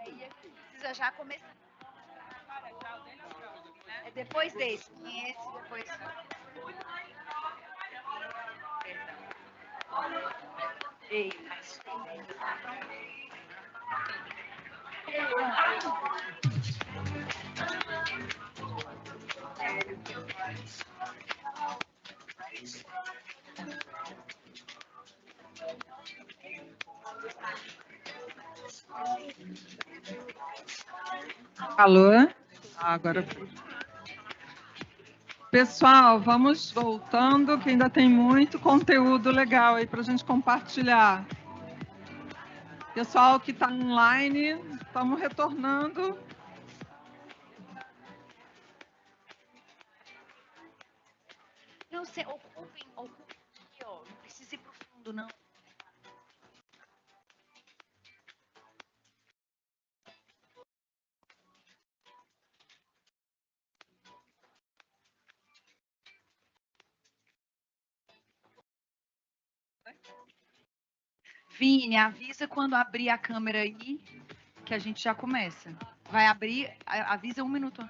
Precisa já começar. É depois desse. Esse, depois. Ei, mas... Alô? Agora foi. Pessoal, vamos voltando, que ainda tem muito conteúdo legal aí para a gente compartilhar. Pessoal que está online, estamos retornando. Não, você ocupem aqui, ó. Não precisa ir pro fundo, não. Vini, avisa quando abrir a câmera aí, que a gente já começa. Vai abrir, avisa 1 minuto.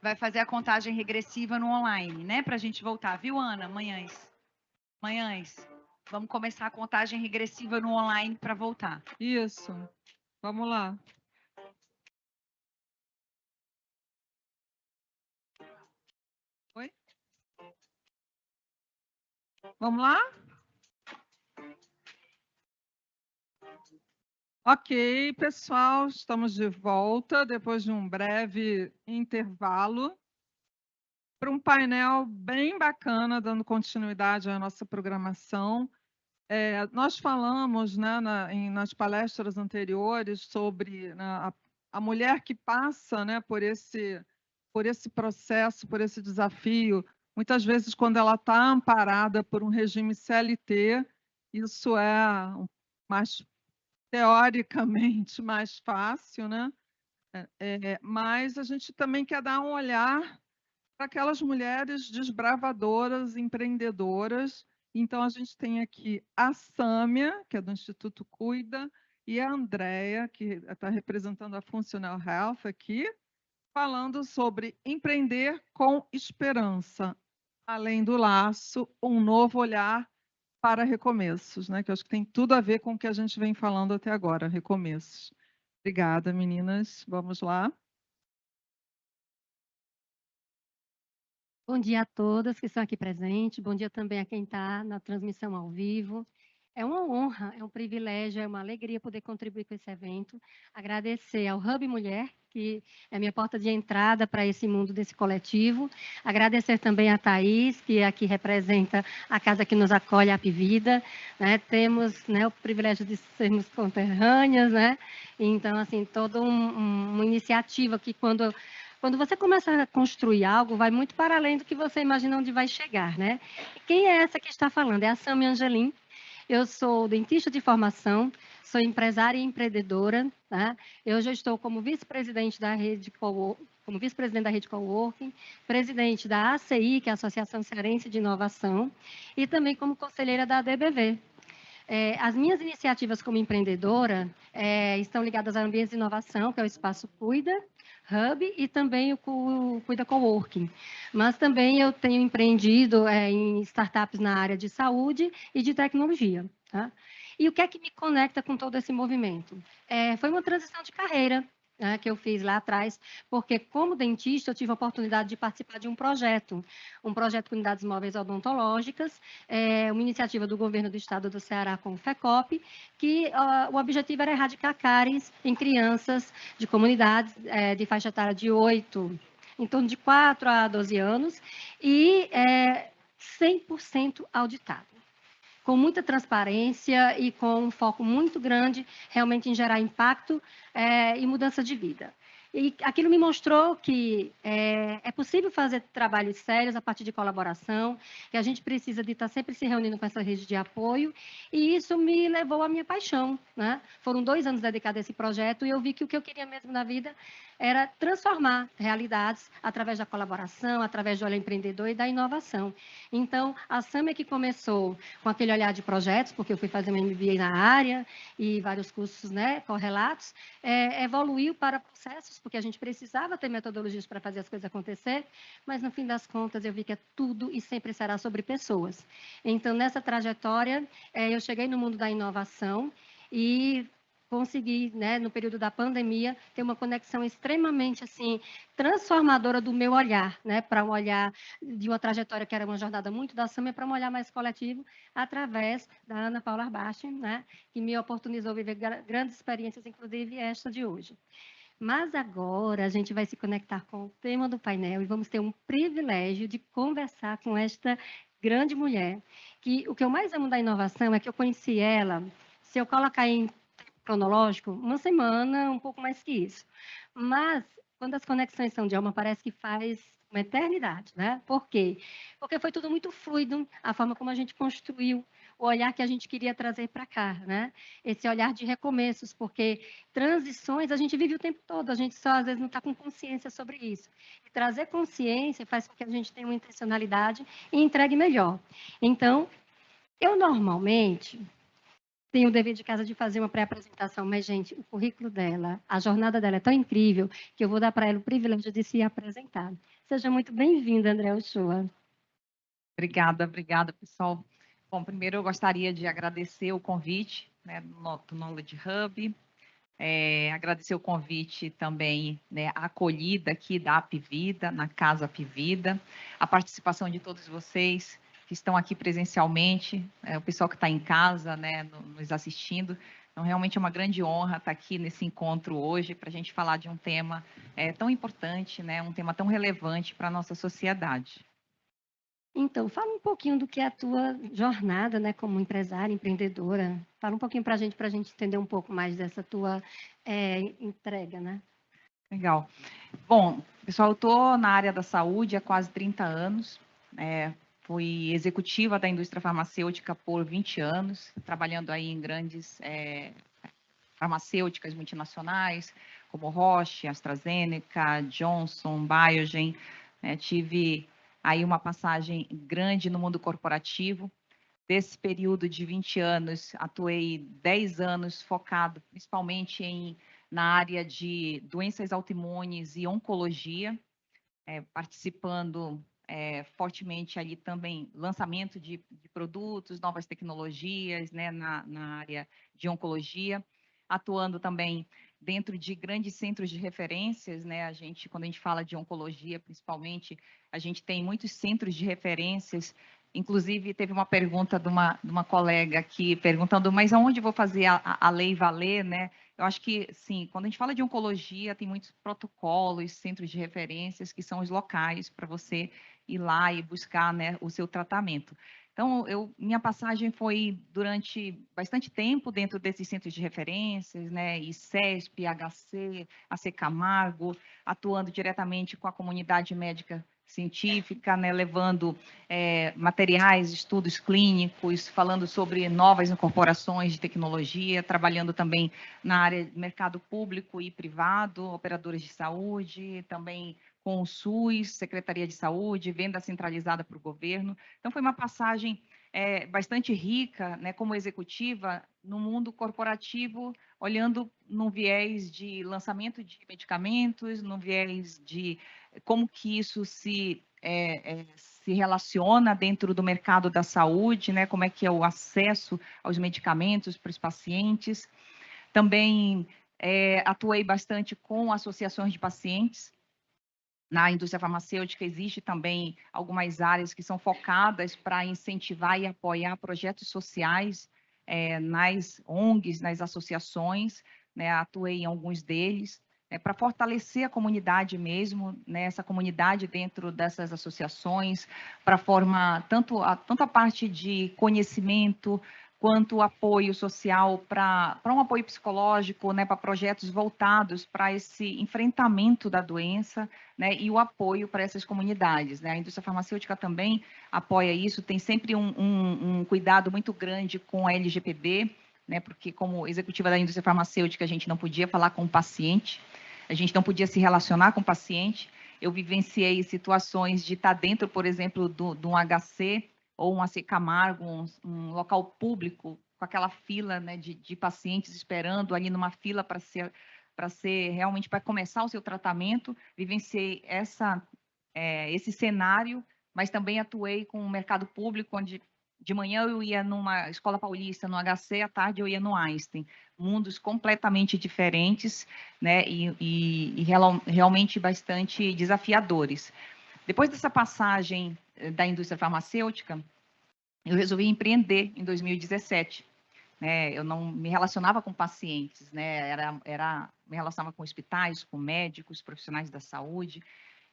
Vai fazer a contagem regressiva no online, né? Pra gente voltar, viu, Ana? Manhãs. Vamos começar a contagem regressiva no online para voltar. Isso. Vamos lá. Oi? Vamos lá? Ok, pessoal, estamos de volta depois de um breve intervalo para um painel bem bacana, dando continuidade à nossa programação. Nós falamos, né, nas palestras anteriores sobre, né, a mulher que passa, né, por esse processo, por esse desafio. Muitas vezes, quando ela está amparada por um regime CLT, isso é mais teoricamente mais fácil, né? Mas a gente também quer dar um olhar para aquelas mulheres desbravadoras, empreendedoras. Então, a gente tem aqui a Sâmia, que é do Instituto Cuida, e a Andrea, que está representando a Functional Health aqui, falando sobre empreender com esperança, além do laço, um novo olhar para recomeços, né? Que eu acho que tem tudo a ver com o que a gente vem falando até agora, recomeços. Obrigada, meninas. Vamos lá. Bom dia a todas que estão aqui presentes, bom dia também a quem está na transmissão ao vivo. É uma honra, é um privilégio, é uma alegria poder contribuir com esse evento. Agradecer ao Hub Mulher, que é a minha porta de entrada para esse mundo desse coletivo. Agradecer também a Thaís, que aqui representa a casa que nos acolhe, a Apivida. Né? Temos, né, o privilégio de sermos conterrâneas, né? Então, assim, toda uma iniciativa que quando você começa a construir algo, vai muito para além do que você imagina onde vai chegar, né? E quem é essa que está falando? É a Sâmia Angelim. Eu sou dentista de formação, sou empresária e empreendedora, tá? Eu já estou como vice-presidente da rede como vice-presidente da Rede Coworking, presidente da ACI, que é a Associação Cearense de Inovação, e também como conselheira da ADBV. As minhas iniciativas como empreendedora estão ligadas a ambientes de inovação, que é o Espaço Cuida, Hub, e também o Cuida Coworking. Mas também eu tenho empreendido em startups na área de saúde e de tecnologia. Tá? E o que é que me conecta com todo esse movimento? Foi uma transição de carreira, né, que eu fiz lá atrás, porque como dentista eu tive a oportunidade de participar de um projeto com unidades móveis odontológicas, uma iniciativa do governo do estado do Ceará com o FECOP, que o objetivo era erradicar cáries em crianças de comunidades de faixa etária de 8, em torno de 4 a 12 anos, e 100% auditado, com muita transparência e com um foco muito grande realmente em gerar impacto e mudança de vida. E aquilo me mostrou que é possível fazer trabalhos sérios a partir de colaboração, que a gente precisa de estar sempre se reunindo com essa rede de apoio, e isso me levou à minha paixão, né? Foram 2 anos dedicados a esse projeto e eu vi que o que eu queria mesmo na vida era transformar realidades através da colaboração, através do olhar empreendedor e da inovação. Então, a Samia que começou com aquele olhar de projetos, porque eu fui fazer um MBA na área e vários cursos, né, correlatos, evoluiu para processos, porque a gente precisava ter metodologias para fazer as coisas acontecer, mas no fim das contas eu vi que é tudo e sempre será sobre pessoas. Então, nessa trajetória, eu cheguei no mundo da inovação e consegui, né, no período da pandemia, ter uma conexão extremamente assim transformadora do meu olhar, né, para um olhar de uma trajetória que era uma jornada muito da Samia para um olhar mais coletivo, através da Ana Paula Arbache, né, que me oportunizou viver grandes experiências, inclusive esta de hoje. Mas agora a gente vai se conectar com o tema do painel e vamos ter um privilégio de conversar com esta grande mulher, que o que eu mais amo da inovação é que eu conheci ela, se eu colocar em cronológico, uma semana, um pouco mais que isso. Mas, quando as conexões são de alma, parece que faz uma eternidade, né? Por quê? Porque foi tudo muito fluido, a forma como a gente construiu, o olhar que a gente queria trazer para cá, né? Esse olhar de recomeços, porque transições a gente vive o tempo todo, a gente só às vezes não está com consciência sobre isso. E trazer consciência faz com que a gente tenha uma intencionalidade e entregue melhor. Então, eu normalmente tenho o dever de casa de fazer uma pré-apresentação, mas, gente, o currículo dela, a jornada dela é tão incrível que eu vou dar para ela o privilégio de se apresentar. Seja muito bem-vinda, André Uchoa. Obrigada, pessoal. Bom, primeiro eu gostaria de agradecer o convite, né, do Knowledge Hub, agradecer o convite também, né, a acolhida aqui da Apvida, na Casa Apvida, a participação de todos vocês que estão aqui presencialmente, o pessoal que está em casa, né, nos assistindo. Então, realmente é uma grande honra estar aqui nesse encontro hoje para a gente falar de um tema tão importante, né, um tema tão relevante para a nossa sociedade. Então, fala um pouquinho do que é a tua jornada, né, como empresária, empreendedora. Fala um pouquinho para a gente entender um pouco mais dessa tua entrega, né? Legal. Bom, pessoal, eu estou na área da saúde há quase 30 anos. Fui executiva da indústria farmacêutica por 20 anos, trabalhando aí em grandes farmacêuticas multinacionais, como Roche, AstraZeneca, Johnson, Biogen. Tive aí uma passagem grande no mundo corporativo. Desse período de 20 anos, atuei 10 anos focado principalmente na área de doenças autoimunes e oncologia, participando fortemente ali também lançamento de produtos, novas tecnologias, né, na área de oncologia, atuando também dentro de grandes centros de referências, né? Quando a gente fala de oncologia, principalmente, a gente tem muitos centros de referências. Inclusive, teve uma pergunta de uma colega aqui perguntando, mas aonde vou fazer a lei valer, né? Eu acho que, sim, quando a gente fala de oncologia, tem muitos protocolos, centros de referências, que são os locais para você ir lá e buscar, né, o seu tratamento. Então, minha passagem foi durante bastante tempo dentro desses centros de referências, né, ICESP, HC, AC Camargo, atuando diretamente com a comunidade médica científica, né, levando materiais, estudos clínicos, falando sobre novas incorporações de tecnologia, trabalhando também na área de mercado público e privado, operadoras de saúde, também com o SUS, Secretaria de Saúde, venda centralizada para o governo. Então, foi uma passagem bastante rica, né, como executiva, no mundo corporativo, olhando num viés de lançamento de medicamentos, num viés de como que isso se relaciona dentro do mercado da saúde, né, como é que é o acesso aos medicamentos para os pacientes. Também atuei bastante com associações de pacientes. Na indústria farmacêutica existe também algumas áreas que são focadas para incentivar e apoiar projetos sociais nas ONGs, nas associações, né? Atuei em alguns deles, para fortalecer a comunidade mesmo, né? Essa comunidade dentro dessas associações, para formar tanto a parte de conhecimento, quanto apoio social para um apoio psicológico, né, para projetos voltados para esse enfrentamento da doença, né, e o apoio para essas comunidades, né? A indústria farmacêutica também apoia isso, tem sempre um cuidado muito grande com a LGPD, né, porque como executiva da indústria farmacêutica a gente não podia falar com o paciente, a gente não podia se relacionar com o paciente. Eu vivenciei situações de estar dentro, por exemplo, de um HC ou um AC Camargo, um local público, com aquela fila, né, de pacientes esperando ali numa fila para ser realmente para começar o seu tratamento. Vivenciei esse cenário, mas também atuei com o mercado público, onde de manhã eu ia numa escola paulista, no HC, à tarde eu ia no Einstein. Mundos completamente diferentes, né, e realmente bastante desafiadores. Depois dessa passagem da indústria farmacêutica, eu resolvi empreender em 2017. Né? Eu não me relacionava com pacientes, né? Me relacionava com hospitais, com médicos, profissionais da saúde,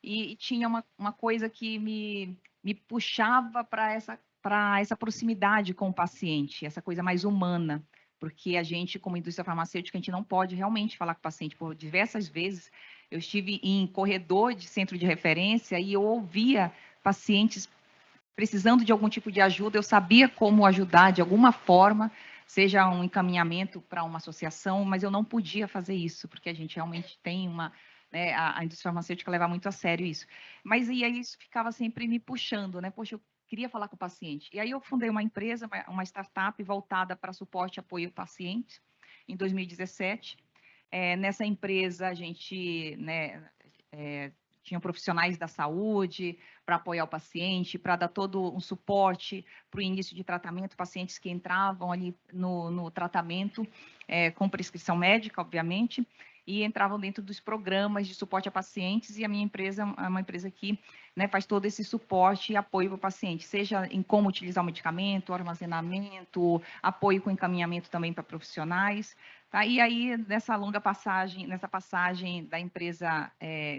e tinha uma coisa que me puxava para essa proximidade com o paciente, essa coisa mais humana, porque a gente, como indústria farmacêutica, a gente não pode realmente falar com o paciente. Por diversas vezes, eu estive em corredor de centro de referência e eu ouvia pacientes precisando de algum tipo de ajuda, eu sabia como ajudar de alguma forma, seja um encaminhamento para uma associação, mas eu não podia fazer isso, porque a gente realmente tem né, a indústria farmacêutica leva muito a sério isso. Mas e aí isso ficava sempre me puxando, né? Poxa, eu queria falar com o paciente. E aí eu fundei uma empresa, uma startup voltada para suporte e apoio ao paciente, em 2017. Nessa empresa, a gente, né, tinha profissionais da saúde para apoiar o paciente, para dar todo um suporte para o início de tratamento, pacientes que entravam ali no tratamento com prescrição médica, obviamente, e entravam dentro dos programas de suporte a pacientes, e a minha empresa é uma empresa que, né, faz todo esse suporte e apoio para o paciente, seja em como utilizar o medicamento, armazenamento, apoio com encaminhamento também para profissionais. Tá? E aí, nessa passagem da empresa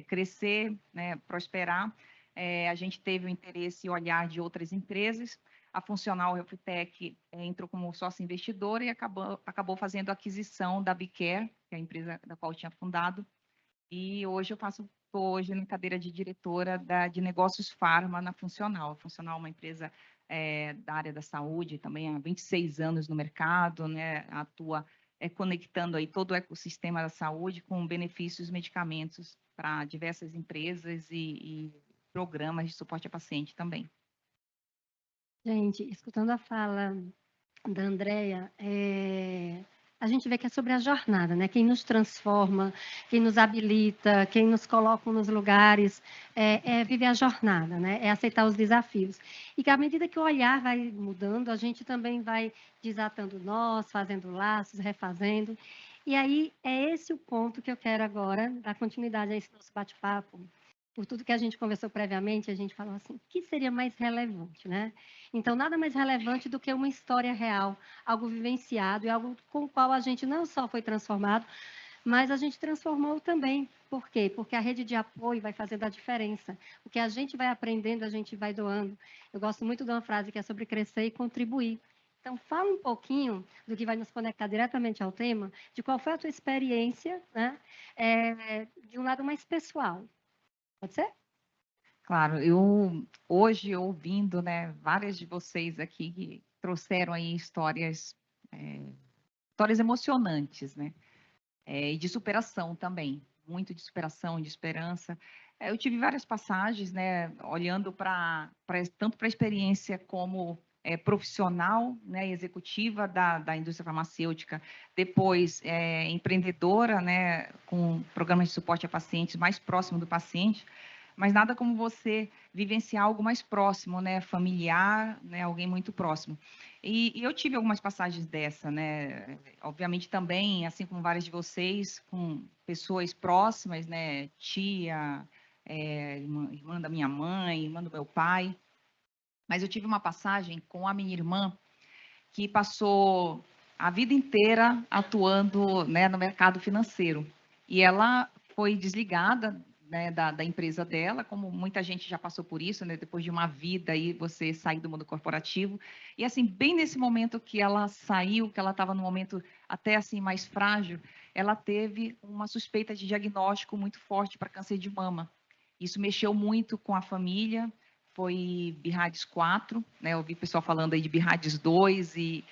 crescer, né, prosperar, a gente teve o interesse e o olhar de outras empresas. A Funcional Healthtech entrou como sócia investidora e acabou fazendo a aquisição da Bicare, que é a empresa da qual eu tinha fundado. E hoje estou hoje na cadeira de diretora de negócios farma na Funcional. A Funcional é uma empresa da área da saúde, também há 26 anos no mercado, né, atua conectando aí todo o ecossistema da saúde com benefícios, medicamentos para diversas empresas e programas de suporte a paciente também. Gente, escutando a fala da Andrea, a gente vê que é sobre a jornada, né? Quem nos transforma, quem nos habilita, quem nos coloca nos lugares, viver a jornada, né? É aceitar os desafios. E que à medida que o olhar vai mudando, a gente também vai desatando nós, fazendo laços, refazendo. E aí é esse o ponto que eu quero agora dar continuidade a esse nosso bate-papo. Por tudo que a gente conversou previamente, a gente falou assim, o que seria mais relevante, né? Então, nada mais relevante do que uma história real, algo vivenciado e algo com o qual a gente não só foi transformado, mas a gente transformou também. Por quê? Porque a rede de apoio vai fazendo a diferença. O que a gente vai aprendendo, a gente vai doando. Eu gosto muito de uma frase que é sobre crescer e contribuir. Então, fala um pouquinho do que vai nos conectar diretamente ao tema, de qual foi a tua experiência, né? De um lado mais pessoal. Pode ser? Claro, hoje ouvindo, né, várias de vocês aqui que trouxeram aí histórias emocionantes, né, e de superação também, muito de superação, de esperança. Eu tive várias passagens, né, olhando tanto para a experiência como profissional, né, executiva da indústria farmacêutica, depois empreendedora, né, com programas de suporte a pacientes mais próximo do paciente. Mas nada como você vivenciar algo mais próximo, né, familiar, né, alguém muito próximo. E eu tive algumas passagens dessa, né, obviamente também, assim como várias de vocês, com pessoas próximas, né, tia, irmã da minha mãe, irmã do meu pai. Mas eu tive uma passagem com a minha irmã que passou a vida inteira atuando, né, no mercado financeiro. E ela foi desligada, né, da empresa dela, como muita gente já passou por isso, né, depois de uma vida aí você sair do mundo corporativo. E assim, bem nesse momento que ela saiu, que ela estava no momento até assim mais frágil, ela teve uma suspeita de diagnóstico muito forte para câncer de mama. Isso mexeu muito com a família. Foi BIRADS 4, né? Eu ouvi pessoal falando aí de BIRADS 2 e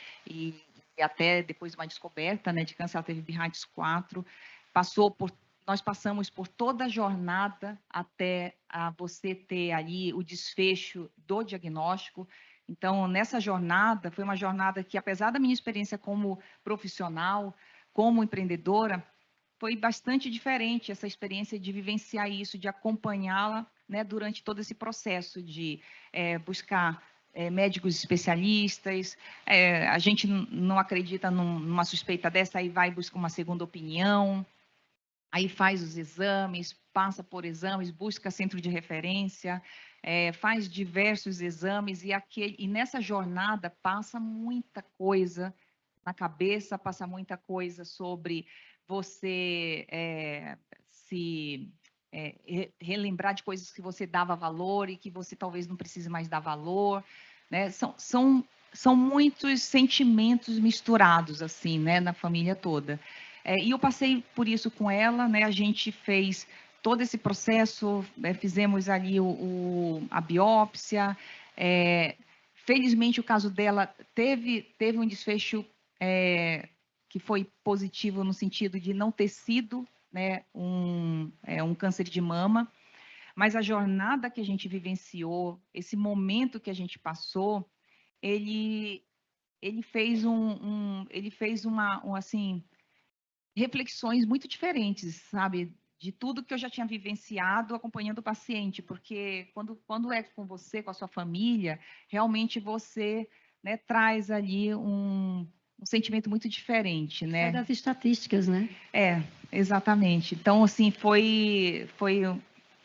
até depois de uma descoberta, né, de câncer, ela teve BIRADS 4, passou por nós passamos por toda a jornada até você ter ali o desfecho do diagnóstico. Então, nessa jornada, foi uma jornada que, apesar da minha experiência como profissional, como empreendedora, foi bastante diferente essa experiência de vivenciar isso, de acompanhá-la, né, durante todo esse processo de buscar médicos especialistas. A gente não acredita numa suspeita dessa, aí vai buscar uma segunda opinião, aí faz os exames, passa por exames, busca centro de referência, faz diversos exames, e nessa jornada passa muita coisa na cabeça, passa muita coisa sobre você relembrar de coisas que você dava valor e que você talvez não precise mais dar valor, né? São muitos sentimentos misturados, assim, né, na família toda. E eu passei por isso com ela, né? A gente fez todo esse processo, fizemos ali a biópsia. Felizmente, o caso dela teve um desfecho que foi positivo no sentido de não ter sido, né, um câncer de mama, mas a jornada que a gente vivenciou, esse momento que a gente passou, ele fez assim, reflexões muito diferentes, sabe? De tudo que eu já tinha vivenciado acompanhando o paciente, porque quando é com você, com a sua família, realmente você, né, traz ali um sentimento muito diferente, né? Sai das estatísticas, né? Exatamente. Então, assim, foi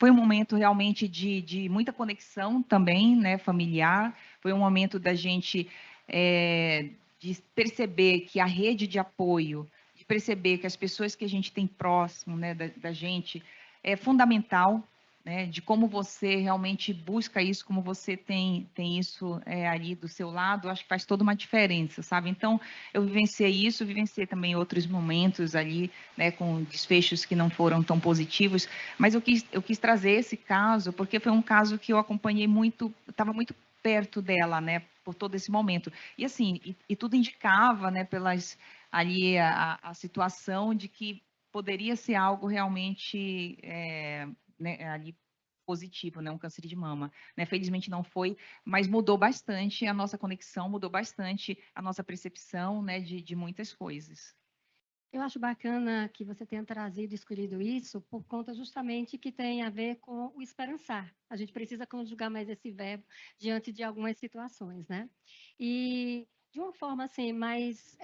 um momento realmente de muita conexão também, né, familiar. Foi um momento da gente de perceber que a rede de apoio, de perceber que as pessoas que a gente tem próximo, né, da gente, é fundamental, né, de como você realmente busca isso, como você tem isso ali do seu lado, acho que faz toda uma diferença, sabe? Então, eu vivenciei isso, vivenciei também outros momentos ali, né, com desfechos que não foram tão positivos, mas eu quis trazer esse caso, porque foi um caso que eu acompanhei muito, estava muito perto dela, né, por todo esse momento. E assim, e tudo indicava, né, pelas ali a situação de que poderia ser algo realmente né, ali positivo, né, um câncer de mama. Né? Felizmente não foi, mas mudou bastante a nossa conexão, mudou bastante a nossa percepção, né, de muitas coisas. Eu acho bacana que você tenha trazido e escolhido isso por conta justamente que tem a ver com o esperançar. A gente precisa conjugar mais esse verbo diante de algumas situações, né? E de uma forma assim mais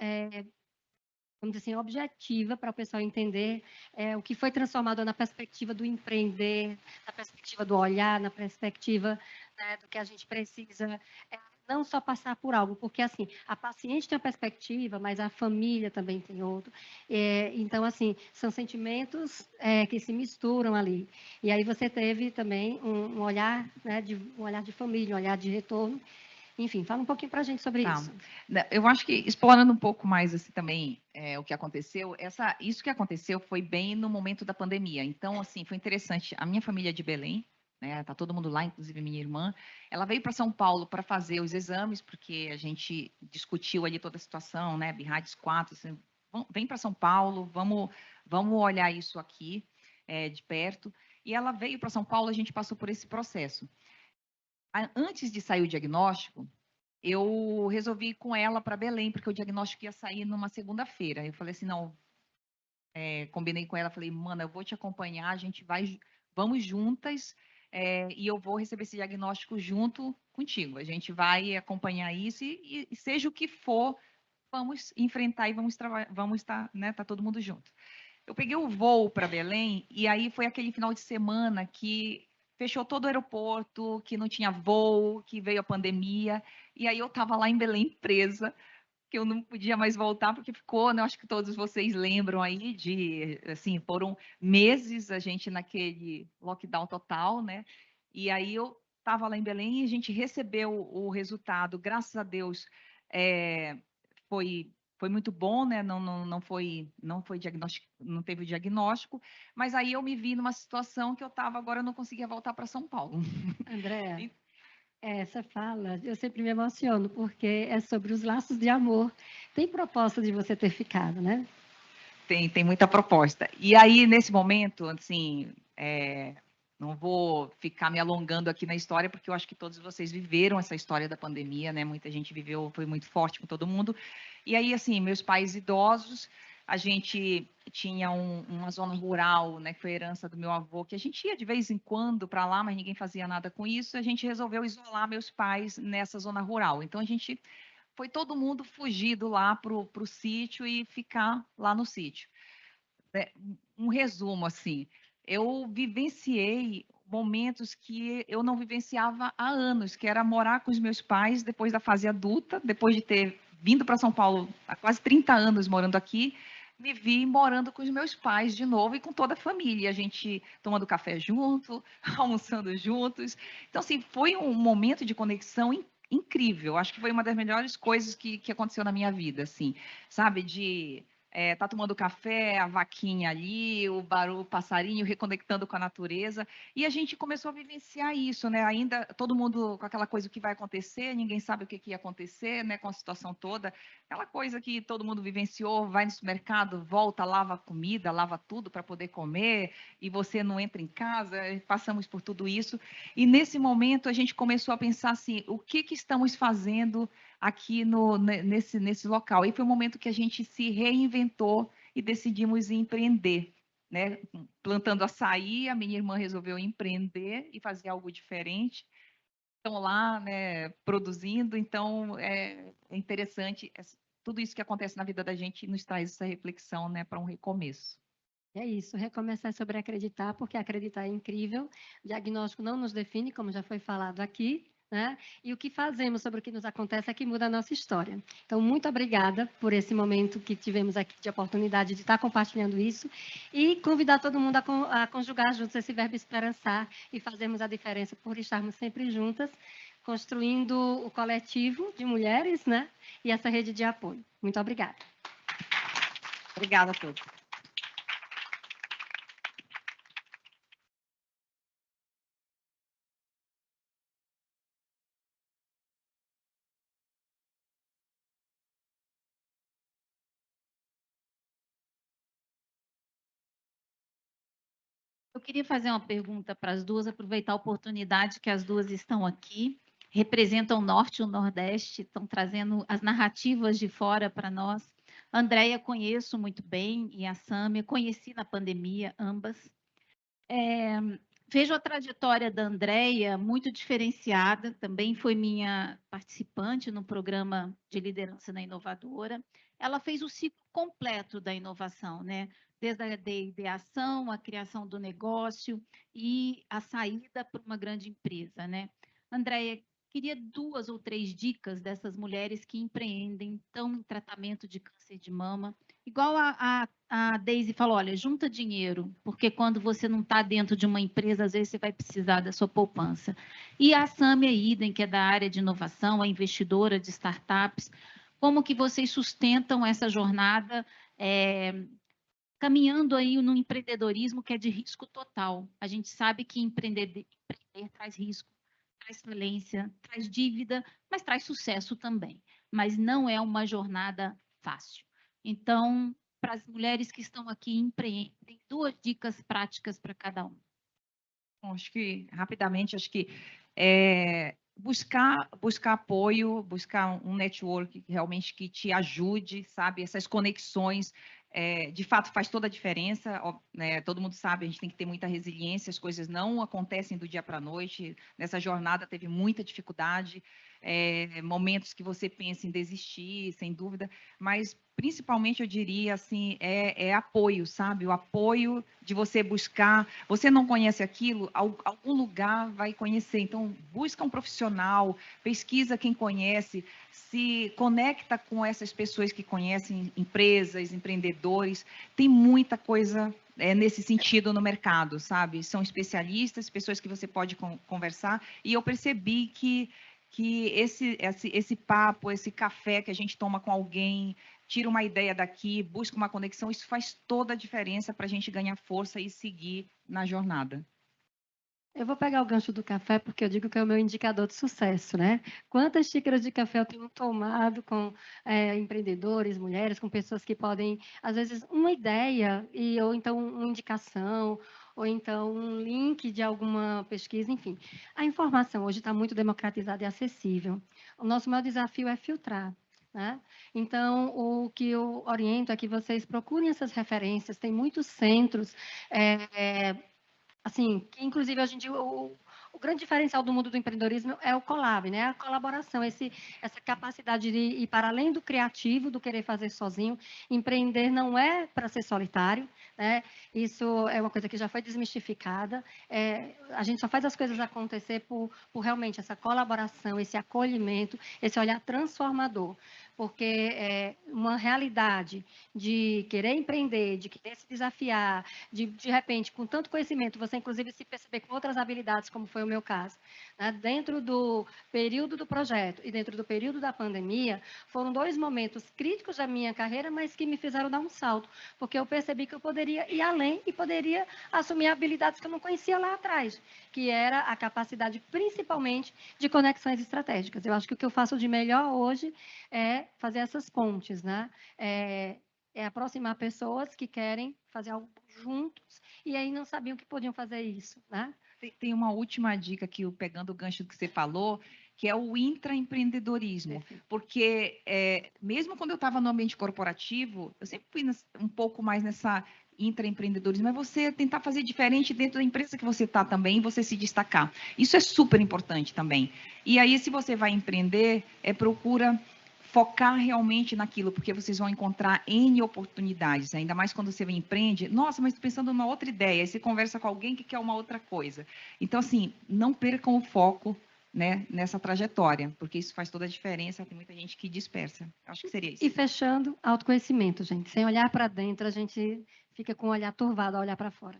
vamos dizer assim, objetiva para o pessoal entender o que foi transformado na perspectiva do empreender, na perspectiva do olhar, na perspectiva, né, do que a gente precisa não só passar por algo, porque assim, a paciente tem uma perspectiva, mas a família também tem outro. Então, assim, são sentimentos que se misturam ali. E aí você teve também um olhar, né, um olhar de família, um olhar de retorno. Enfim, fala um pouquinho para a gente sobre isso. Eu acho que, explorando um pouco mais assim, também o que aconteceu, isso que aconteceu foi bem no momento da pandemia. Então, assim, foi interessante. A minha família é de Belém, né, tá todo mundo lá, inclusive minha irmã. Ela veio para São Paulo para fazer os exames, porque a gente discutiu ali toda a situação, né, BIRADS 4, assim, vem para São Paulo, vamos olhar isso aqui de perto. E ela veio para São Paulo, a gente passou por esse processo. Antes de sair o diagnóstico, eu resolvi ir com ela para Belém, porque o diagnóstico ia sair numa segunda-feira. Eu falei assim, não, combinei com ela, falei, mana, eu vou te acompanhar, a gente vamos juntas, e eu vou receber esse diagnóstico junto contigo. A gente vai acompanhar isso e seja o que for, vamos enfrentar e vamos estar, né, tá todo mundo junto. Eu peguei o voo para Belém e aí foi aquele final de semana que fechou todo o aeroporto, que não tinha voo, que veio a pandemia, e aí eu estava lá em Belém presa, que eu não podia mais voltar porque ficou, né? Acho que todos vocês lembram aí assim, foram meses a gente naquele lockdown total, né? E aí eu estava lá em Belém e a gente recebeu o resultado, graças a Deus, foi muito bom, né? Não foi diagnóstico, não teve o diagnóstico, mas aí eu me vi numa situação que eu estava agora, eu não conseguia voltar para São Paulo. Andréa, essa fala, eu sempre me emociono, porque é sobre os laços de amor. Tem proposta de você ter ficado, né? tem muita proposta. E aí, nesse momento, assim, não vou ficar me alongando aqui na história, porque eu acho que todos vocês viveram essa história da pandemia, né? Muita gente viveu, foi muito forte com todo mundo. E aí, assim, meus pais idosos, a gente tinha uma zona rural, né, que foi herança do meu avô, que a gente ia de vez em quando para lá, mas ninguém fazia nada com isso. A gente resolveu isolar meus pais nessa zona rural. Então, a gente foi todo mundo fugido lá para o sítio e ficar lá no sítio. Um resumo, assim, eu vivenciei momentos que eu não vivenciava há anos, que era morar com os meus pais depois da fase adulta, depois de ter vindo para São Paulo há quase 30 anos morando aqui, me vi morando com os meus pais de novo e com toda a família, a gente tomando café junto, almoçando juntos. Então, assim, foi um momento de conexão incrível. Acho que foi uma das melhores coisas que aconteceu na minha vida, assim, sabe? De tá tomando café, a vaquinha ali, o barulho, o passarinho reconectando com a natureza, e a gente começou a vivenciar isso, né? Ainda todo mundo com aquela coisa, o que vai acontecer, ninguém sabe o que ia acontecer, né? Com a situação toda, aquela coisa que todo mundo vivenciou, vai no supermercado, volta, lava a comida, lava tudo para poder comer, e você não entra em casa, passamos por tudo isso, e nesse momento a gente começou a pensar assim, o que estamos fazendo aqui nesse local. E foi um momento que a gente se reinventou e decidimos empreender, né? Plantando açaí, a minha irmã resolveu empreender e fazer algo diferente. Estão lá, né, produzindo, então é interessante, tudo isso que acontece na vida da gente nos traz essa reflexão, né, para um recomeço. É isso, recomeçar sobre acreditar, porque acreditar é incrível. O diagnóstico não nos define, como já foi falado aqui, né? E o que fazemos sobre o que nos acontece é que muda a nossa história. Então, muito obrigada por esse momento que tivemos aqui de oportunidade de estar compartilhando isso e convidar todo mundo a conjugar juntos esse verbo esperançar e fazermos a diferença por estarmos sempre juntas, construindo o coletivo de mulheres, né? E essa rede de apoio. Muito obrigada. Obrigada a todos. Eu queria fazer uma pergunta para as duas, aproveitar a oportunidade que as duas estão aqui, representam o Norte e o Nordeste, estão trazendo as narrativas de fora para nós. A Andréia conheço muito bem e a Sâmia conheci na pandemia, ambas. Vejo a trajetória da Andréia muito diferenciada, também foi minha participante no programa de liderança na Inovadora. Ela fez o ciclo completo da inovação, né? Desde a ideação, a criação do negócio e a saída para uma grande empresa, né? Andréia, queria 2 ou 3 dicas dessas mulheres que empreendem, estão em tratamento de câncer de mama. Igual a Deise falou, olha, junta dinheiro, porque quando você não está dentro de uma empresa, às vezes você vai precisar da sua poupança. E a Sâmia Idem, que é da área de inovação, a investidora de startups, como que vocês sustentam essa jornada caminhando aí no empreendedorismo que é de risco total? A gente sabe que empreender traz risco, traz falência, traz dívida, mas traz sucesso também. Mas não é uma jornada fácil. Então, para as mulheres que estão aqui empreendem, 2 dicas práticas para cada um. Bom, acho que, rapidamente, acho que buscar apoio, buscar um network realmente que te ajude, sabe? Essas conexões, de fato, faz toda a diferença, né? Todo mundo sabe, a gente tem que ter muita resiliência, as coisas não acontecem do dia para a noite. Nessa jornada teve muita dificuldade, momentos que você pensa em desistir, sem dúvida, mas principalmente eu diria assim, apoio, sabe? O apoio de você buscar, você não conhece aquilo, algum lugar vai conhecer, então busca um profissional, pesquisa quem conhece, se conecta com essas pessoas que conhecem empresas, empreendedores, tem muita coisa nesse sentido no mercado, sabe? São especialistas, pessoas que você pode conversar, e eu percebi que esse papo, esse café que a gente toma com alguém, tira uma ideia daqui, busca uma conexão, isso faz toda a diferença para a gente ganhar força e seguir na jornada. Eu vou pegar o gancho do café, porque eu digo que é o meu indicador de sucesso, né? Quantas xícaras de café eu tenho tomado com empreendedores, mulheres, com pessoas que podem, às vezes, uma ideia, ou então uma indicação, ou então um link de alguma pesquisa, enfim. A informação hoje está muito democratizada e acessível. O nosso maior desafio é filtrar. Né? Então, o que eu oriento é que vocês procurem essas referências. Tem muitos centros assim, que inclusive hoje em dia o grande diferencial do mundo do empreendedorismo é o collab, né? A colaboração, essa capacidade de ir para além do criativo, do querer fazer sozinho. Empreender não é para ser solitário, né? Isso é uma coisa que já foi desmistificada. A gente só faz as coisas acontecer por realmente essa colaboração, esse acolhimento, esse olhar transformador. Porque uma realidade de querer empreender, de querer se desafiar, de repente, com tanto conhecimento, você inclusive se perceber com outras habilidades, como foi o meu caso. Né? Dentro do período do projeto e dentro do período da pandemia, foram 2 momentos críticos da minha carreira, mas que me fizeram dar um salto, porque eu percebi que eu poderia ir além e poderia assumir habilidades que eu não conhecia lá atrás, que era a capacidade, principalmente, de conexões estratégicas. Eu acho que o que eu faço de melhor hoje é fazer essas pontes, né? É aproximar pessoas que querem fazer algo juntos e aí não sabiam que podiam fazer isso, né? Tem uma última dica aqui, pegando o gancho do que você falou, que é o intraempreendedorismo. Perfeito. Porque mesmo quando eu estava no ambiente corporativo, eu sempre fui um pouco mais nessa intraempreendedorismo, é você tentar fazer diferente dentro da empresa que você está também, e você se destacar. Isso é super importante também. E aí, se você vai empreender, procura focar realmente naquilo, porque vocês vão encontrar N oportunidades, ainda mais quando você empreende. Nossa, mas estou pensando numa outra ideia, aí você conversa com alguém que quer uma outra coisa. Então, assim, não percam o foco, né, nessa trajetória, porque isso faz toda a diferença, tem muita gente que dispersa. Acho que seria isso. E fechando, autoconhecimento, gente. Sem olhar para dentro, a gente fica com o olhar turvado ao olhar para fora.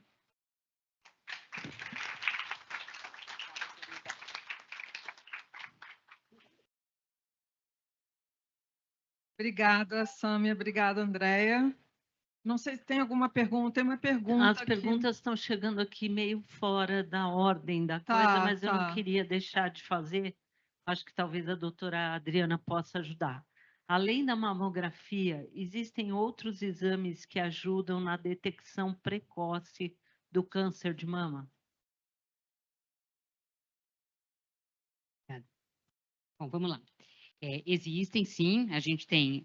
Obrigada, Sâmia. Obrigada, Andréia. Não sei se tem alguma pergunta. Tem uma pergunta As perguntas estão chegando aqui meio fora da ordem da coisa, mas eu não queria deixar de fazer. Acho que talvez a doutora Adriana possa ajudar. Além da mamografia, existem outros exames que ajudam na detecção precoce do câncer de mama? Bom, vamos lá. Existem, sim, a gente tem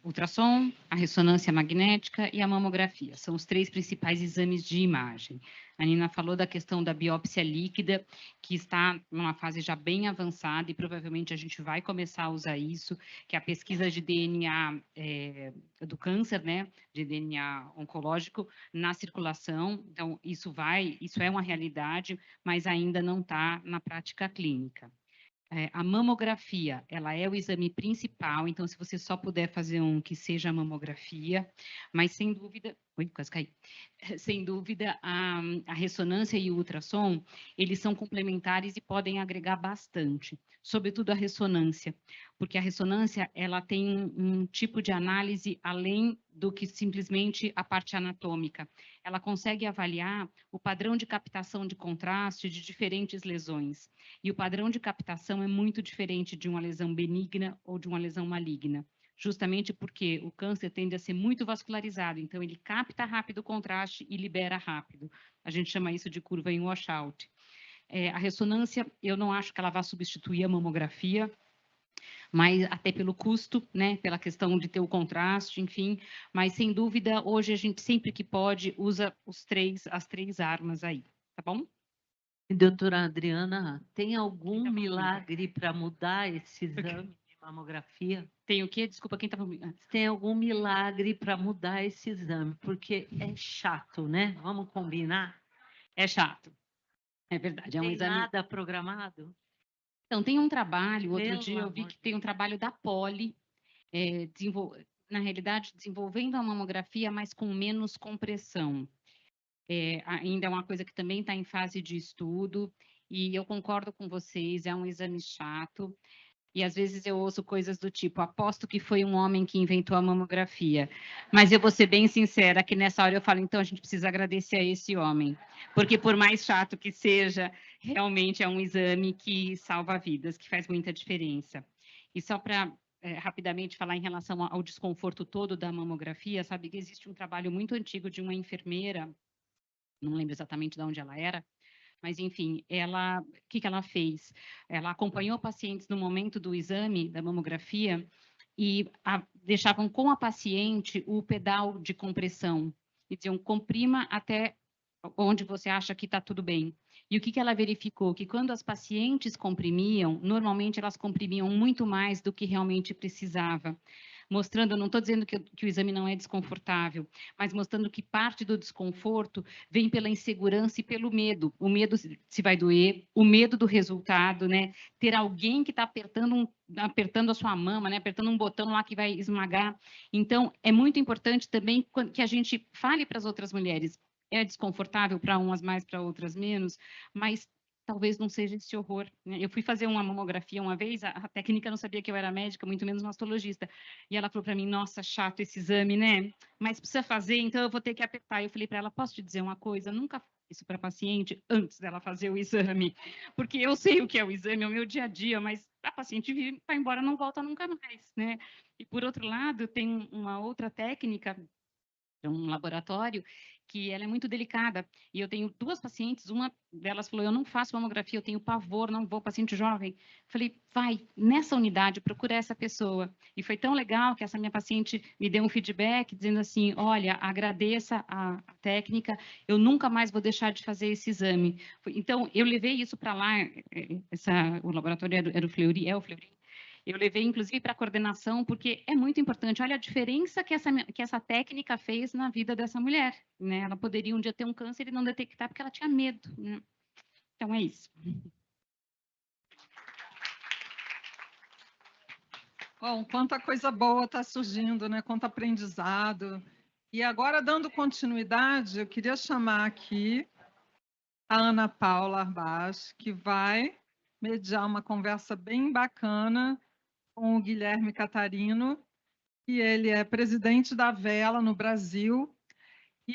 ultrassom, a ressonância magnética e a mamografia. São os 3 principais exames de imagem. A Nina falou da questão da biópsia líquida, que está numa fase já bem avançada e provavelmente a gente vai começar a usar isso, que é a pesquisa de DNA do câncer, né, de DNA oncológico na circulação. Então, isso é uma realidade, mas ainda não está na prática clínica. A mamografia, ela é o exame principal, então se você só puder fazer um que seja a mamografia, mas sem dúvida, quase caí. Sem dúvida, a ressonância e o ultrassom, eles são complementares e podem agregar bastante, sobretudo a ressonância, porque a ressonância, ela tem um tipo de análise além do que simplesmente a parte anatômica. Ela consegue avaliar o padrão de captação de contraste de diferentes lesões. E o padrão de captação é muito diferente de uma lesão benigna ou de uma lesão maligna, justamente porque o câncer tende a ser muito vascularizado, então ele capta rápido o contraste e libera rápido. A gente chama isso de curva em washout. A ressonância, eu não acho que ela vá substituir a mamografia, mas até pelo custo, né, pela questão de ter o contraste, enfim, mas sem dúvida, hoje a gente sempre que pode usa as três armas aí, tá bom? Doutora Adriana, tem algum milagre para mudar esse exame de mamografia? Tem o quê? Desculpa, quem estava... Tem algum milagre para mudar esse exame? Porque é chato, né? Vamos combinar? É chato. É verdade, é um Tem exame... nada programado? Então, tem um trabalho, outro Pelo dia eu vi amor que tem um trabalho da Poli, na realidade, desenvolvendo a mamografia, mas com menos compressão. Ainda é uma coisa que também está em fase de estudo, e eu concordo com vocês, é um exame chato. E às vezes eu ouço coisas do tipo, aposto que foi um homem que inventou a mamografia. Mas eu vou ser bem sincera, que nessa hora eu falo, então a gente precisa agradecer a esse homem. Porque por mais chato que seja, realmente é um exame que salva vidas, que faz muita diferença. E só para rapidamente falar em relação ao desconforto todo da mamografia, sabe que existe um trabalho muito antigo de uma enfermeira, não lembro exatamente de onde ela era, mas, enfim, o que ela fez? Ela acompanhou pacientes no momento do exame, da mamografia, e deixavam com a paciente o pedal de compressão. E diziam, comprima até onde você acha que está tudo bem. E o que ela verificou? Que quando as pacientes comprimiam, normalmente elas comprimiam muito mais do que realmente precisava. Mostrando, não estou dizendo que o exame não é desconfortável, mas mostrando que parte do desconforto vem pela insegurança e pelo medo. O medo se vai doer, o medo do resultado, né? Ter alguém que está apertando a sua mama, né? Apertando um botão lá que vai esmagar. Então, é muito importante também que a gente fale para as outras mulheres. É desconfortável para umas mais, para outras menos, mas talvez não seja esse horror, né? Eu fui fazer uma mamografia uma vez, a técnica não sabia que eu era médica, muito menos mastologista, e ela falou para mim, nossa, chato esse exame, né? Mas precisa fazer, então eu vou ter que apertar. Eu falei para ela, posso te dizer uma coisa? Nunca fiz isso para paciente antes dela fazer o exame, porque eu sei o que é o exame, é o meu dia a dia, mas a paciente vai embora, não volta nunca mais, né? E por outro lado, tem uma outra técnica, um laboratório, que ela é muito delicada. E eu tenho duas pacientes, uma delas falou, eu não faço mamografia, eu tenho pavor, não vou, paciente jovem. Falei, vai, nessa unidade, procura essa pessoa. E foi tão legal que essa minha paciente me deu um feedback, dizendo assim, olha, agradeça a técnica, eu nunca mais vou deixar de fazer esse exame. Então, eu levei isso para lá, o laboratório era o Fleury, é o Fleury. Eu levei, inclusive, para a coordenação, porque é muito importante. Olha a diferença que essa técnica fez na vida dessa mulher, né? Ela poderia um dia ter um câncer e não detectar porque ela tinha medo, né? Então, é isso. Bom, quanta coisa boa está surgindo, né? Quanto aprendizado. E agora, dando continuidade, eu queria chamar aqui a Ana Paula Arbaz, que vai mediar uma conversa bem bacana com o Guilherme Catarino, que ele é presidente da Vela no Brasil. E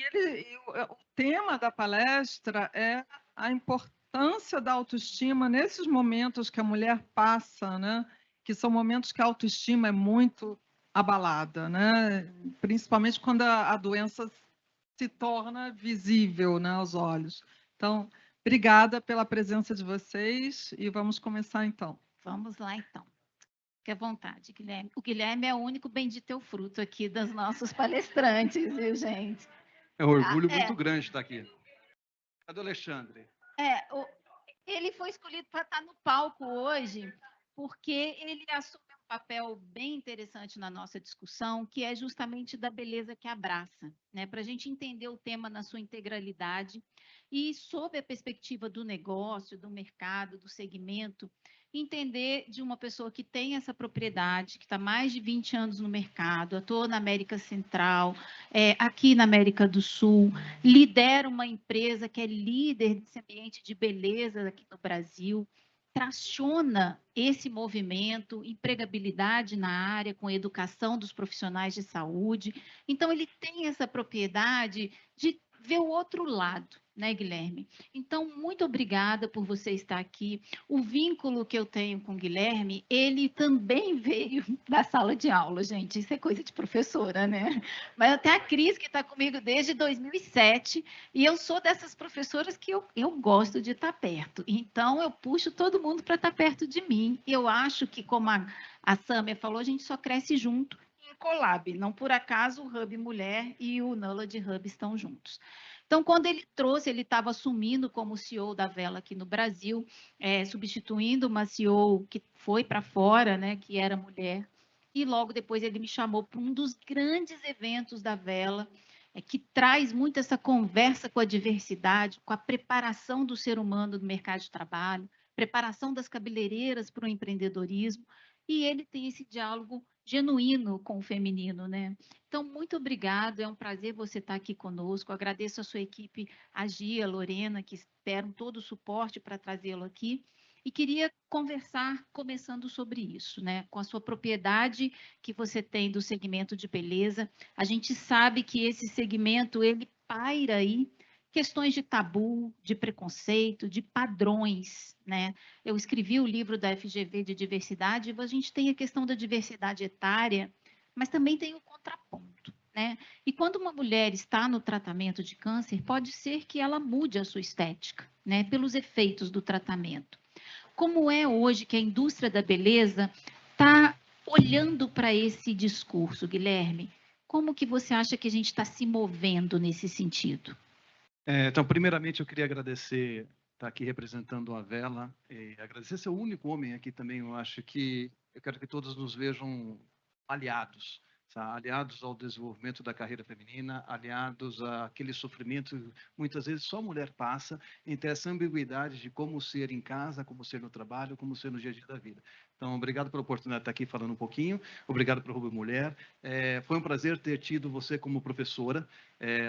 o tema da palestra é a importância da autoestima nesses momentos que a mulher passa, né? Que são momentos que a autoestima é muito abalada, né? Principalmente quando a doença se torna visível, né, aos olhos. Então, obrigada pela presença de vocês e vamos começar então. Vamos lá então. Fique à vontade, Guilherme. O Guilherme é o único bendito é o fruto aqui dos nossos palestrantes, viu, gente? É um orgulho muito grande estar aqui. Cadê o Alexandre? Ele foi escolhido para estar no palco hoje, porque ele assume um papel bem interessante na nossa discussão, que é justamente da beleza que abraça, né? Para a gente entender o tema na sua integralidade e, sob a perspectiva do negócio, do mercado, do segmento, entender de uma pessoa que tem essa propriedade, que está mais de 20 anos no mercado, atua na América Central, aqui na América do Sul, lidera uma empresa que é líder desse ambiente de beleza aqui no Brasil, traciona esse movimento, empregabilidade na área, com educação dos profissionais de saúde. Então, ele tem essa propriedade de ver o outro lado, né, Guilherme? Então, muito obrigada por você estar aqui. O vínculo que eu tenho com o Guilherme, ele também veio da sala de aula, gente. Isso é coisa de professora, né? Mas até a Cris, que está comigo desde 2007, e eu sou dessas professoras que eu gosto de estar perto. Então, eu puxo todo mundo para estar perto de mim. E eu acho que, como a Sâmia falou, a gente só cresce junto em collab. Não por acaso o Hub Mulher e o Knowledge Hub estão juntos. Então, quando ele trouxe, ele estava assumindo como CEO da Vela aqui no Brasil, substituindo uma CEO que foi para fora, né, que era mulher. E logo depois ele me chamou para um dos grandes eventos da Vela, que traz muito essa conversa com a diversidade, com a preparação do ser humano no mercado de trabalho, preparação das cabeleireiras para o empreendedorismo. E ele tem esse diálogo genuíno com o feminino, né? Então, muito obrigado, é um prazer você estar aqui conosco. Agradeço a sua equipe, a Gia, a Lorena, que deram todo o suporte para trazê-lo aqui. e queria conversar começando sobre isso, né? Com a sua propriedade que você tem do segmento de beleza. A gente sabe que esse segmento, ele paira aí questões de tabu, de preconceito, de padrões, né? Eu escrevi o livro da FGV de diversidade, e a gente tem a questão da diversidade etária, mas também tem o contraponto, né? E quando uma mulher está no tratamento de câncer, pode ser que ela mude a sua estética, né? Pelos efeitos do tratamento. Como é hoje que a indústria da beleza está olhando para esse discurso, Guilherme? Como que você acha que a gente está se movendo nesse sentido? Então, primeiramente, eu queria agradecer estar aqui representando a Vela, e agradecer ser o único homem aqui também. Eu quero que todos nos vejam aliados, tá? Aliados ao desenvolvimento da carreira feminina, aliados àquele sofrimento que muitas vezes só a mulher passa, entre essa ambiguidade de como ser em casa, como ser no trabalho, como ser no dia a dia da vida. Então, obrigado pela oportunidade de estar aqui falando um pouquinho, obrigado pelo Ruby Mulher. Foi um prazer ter tido você como professora.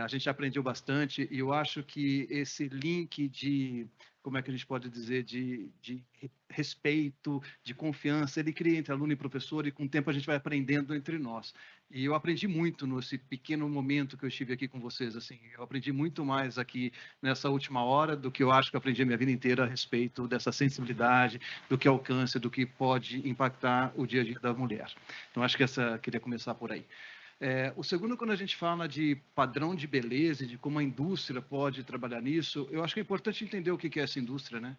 A gente aprendeu bastante e eu acho que esse link de, como é que a gente pode dizer, de respeito, de confiança, ele cria entre aluno e professor, e com o tempo a gente vai aprendendo entre nós. E eu aprendi muito nesse pequeno momento que eu estive aqui com vocês. Assim, eu aprendi muito mais aqui nessa última hora do que eu acho que eu aprendi a minha vida inteira a respeito dessa sensibilidade, do que alcance, do que pode impactar o dia a dia da mulher. Então, acho que queria começar por aí. O segundo, quando a gente fala de padrão de beleza e de como a indústria pode trabalhar nisso, eu acho que é importante entender o que é essa indústria, né?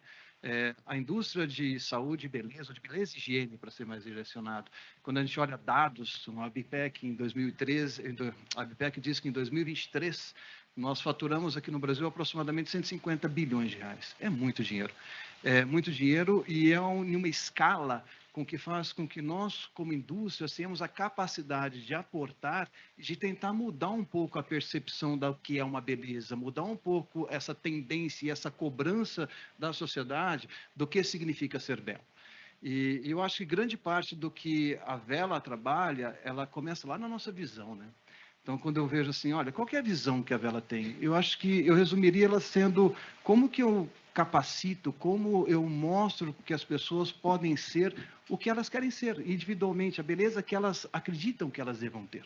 A indústria de saúde e beleza, de beleza e higiene, para ser mais direcionado. Quando a gente olha dados, a ABPEC em 2013, a ABPEC diz que em 2023 nós faturamos aqui no Brasil aproximadamente 150 bilhões de reais. É muito dinheiro. É muito dinheiro e é em uma escala que faz com que nós, como indústria, tenhamos a capacidade de aportar e de tentar mudar um pouco a percepção do que é uma beleza, mudar um pouco essa tendência e essa cobrança da sociedade do que significa ser belo. E eu acho que grande parte do que a Vela trabalha, ela começa lá na nossa visão, né? Então, quando eu vejo assim, olha, qual que é a visão que a Vela tem? Eu acho que eu resumiria ela sendo como que eu capacito, como eu mostro que as pessoas podem ser o que elas querem ser, individualmente, a beleza que elas acreditam que elas devam ter.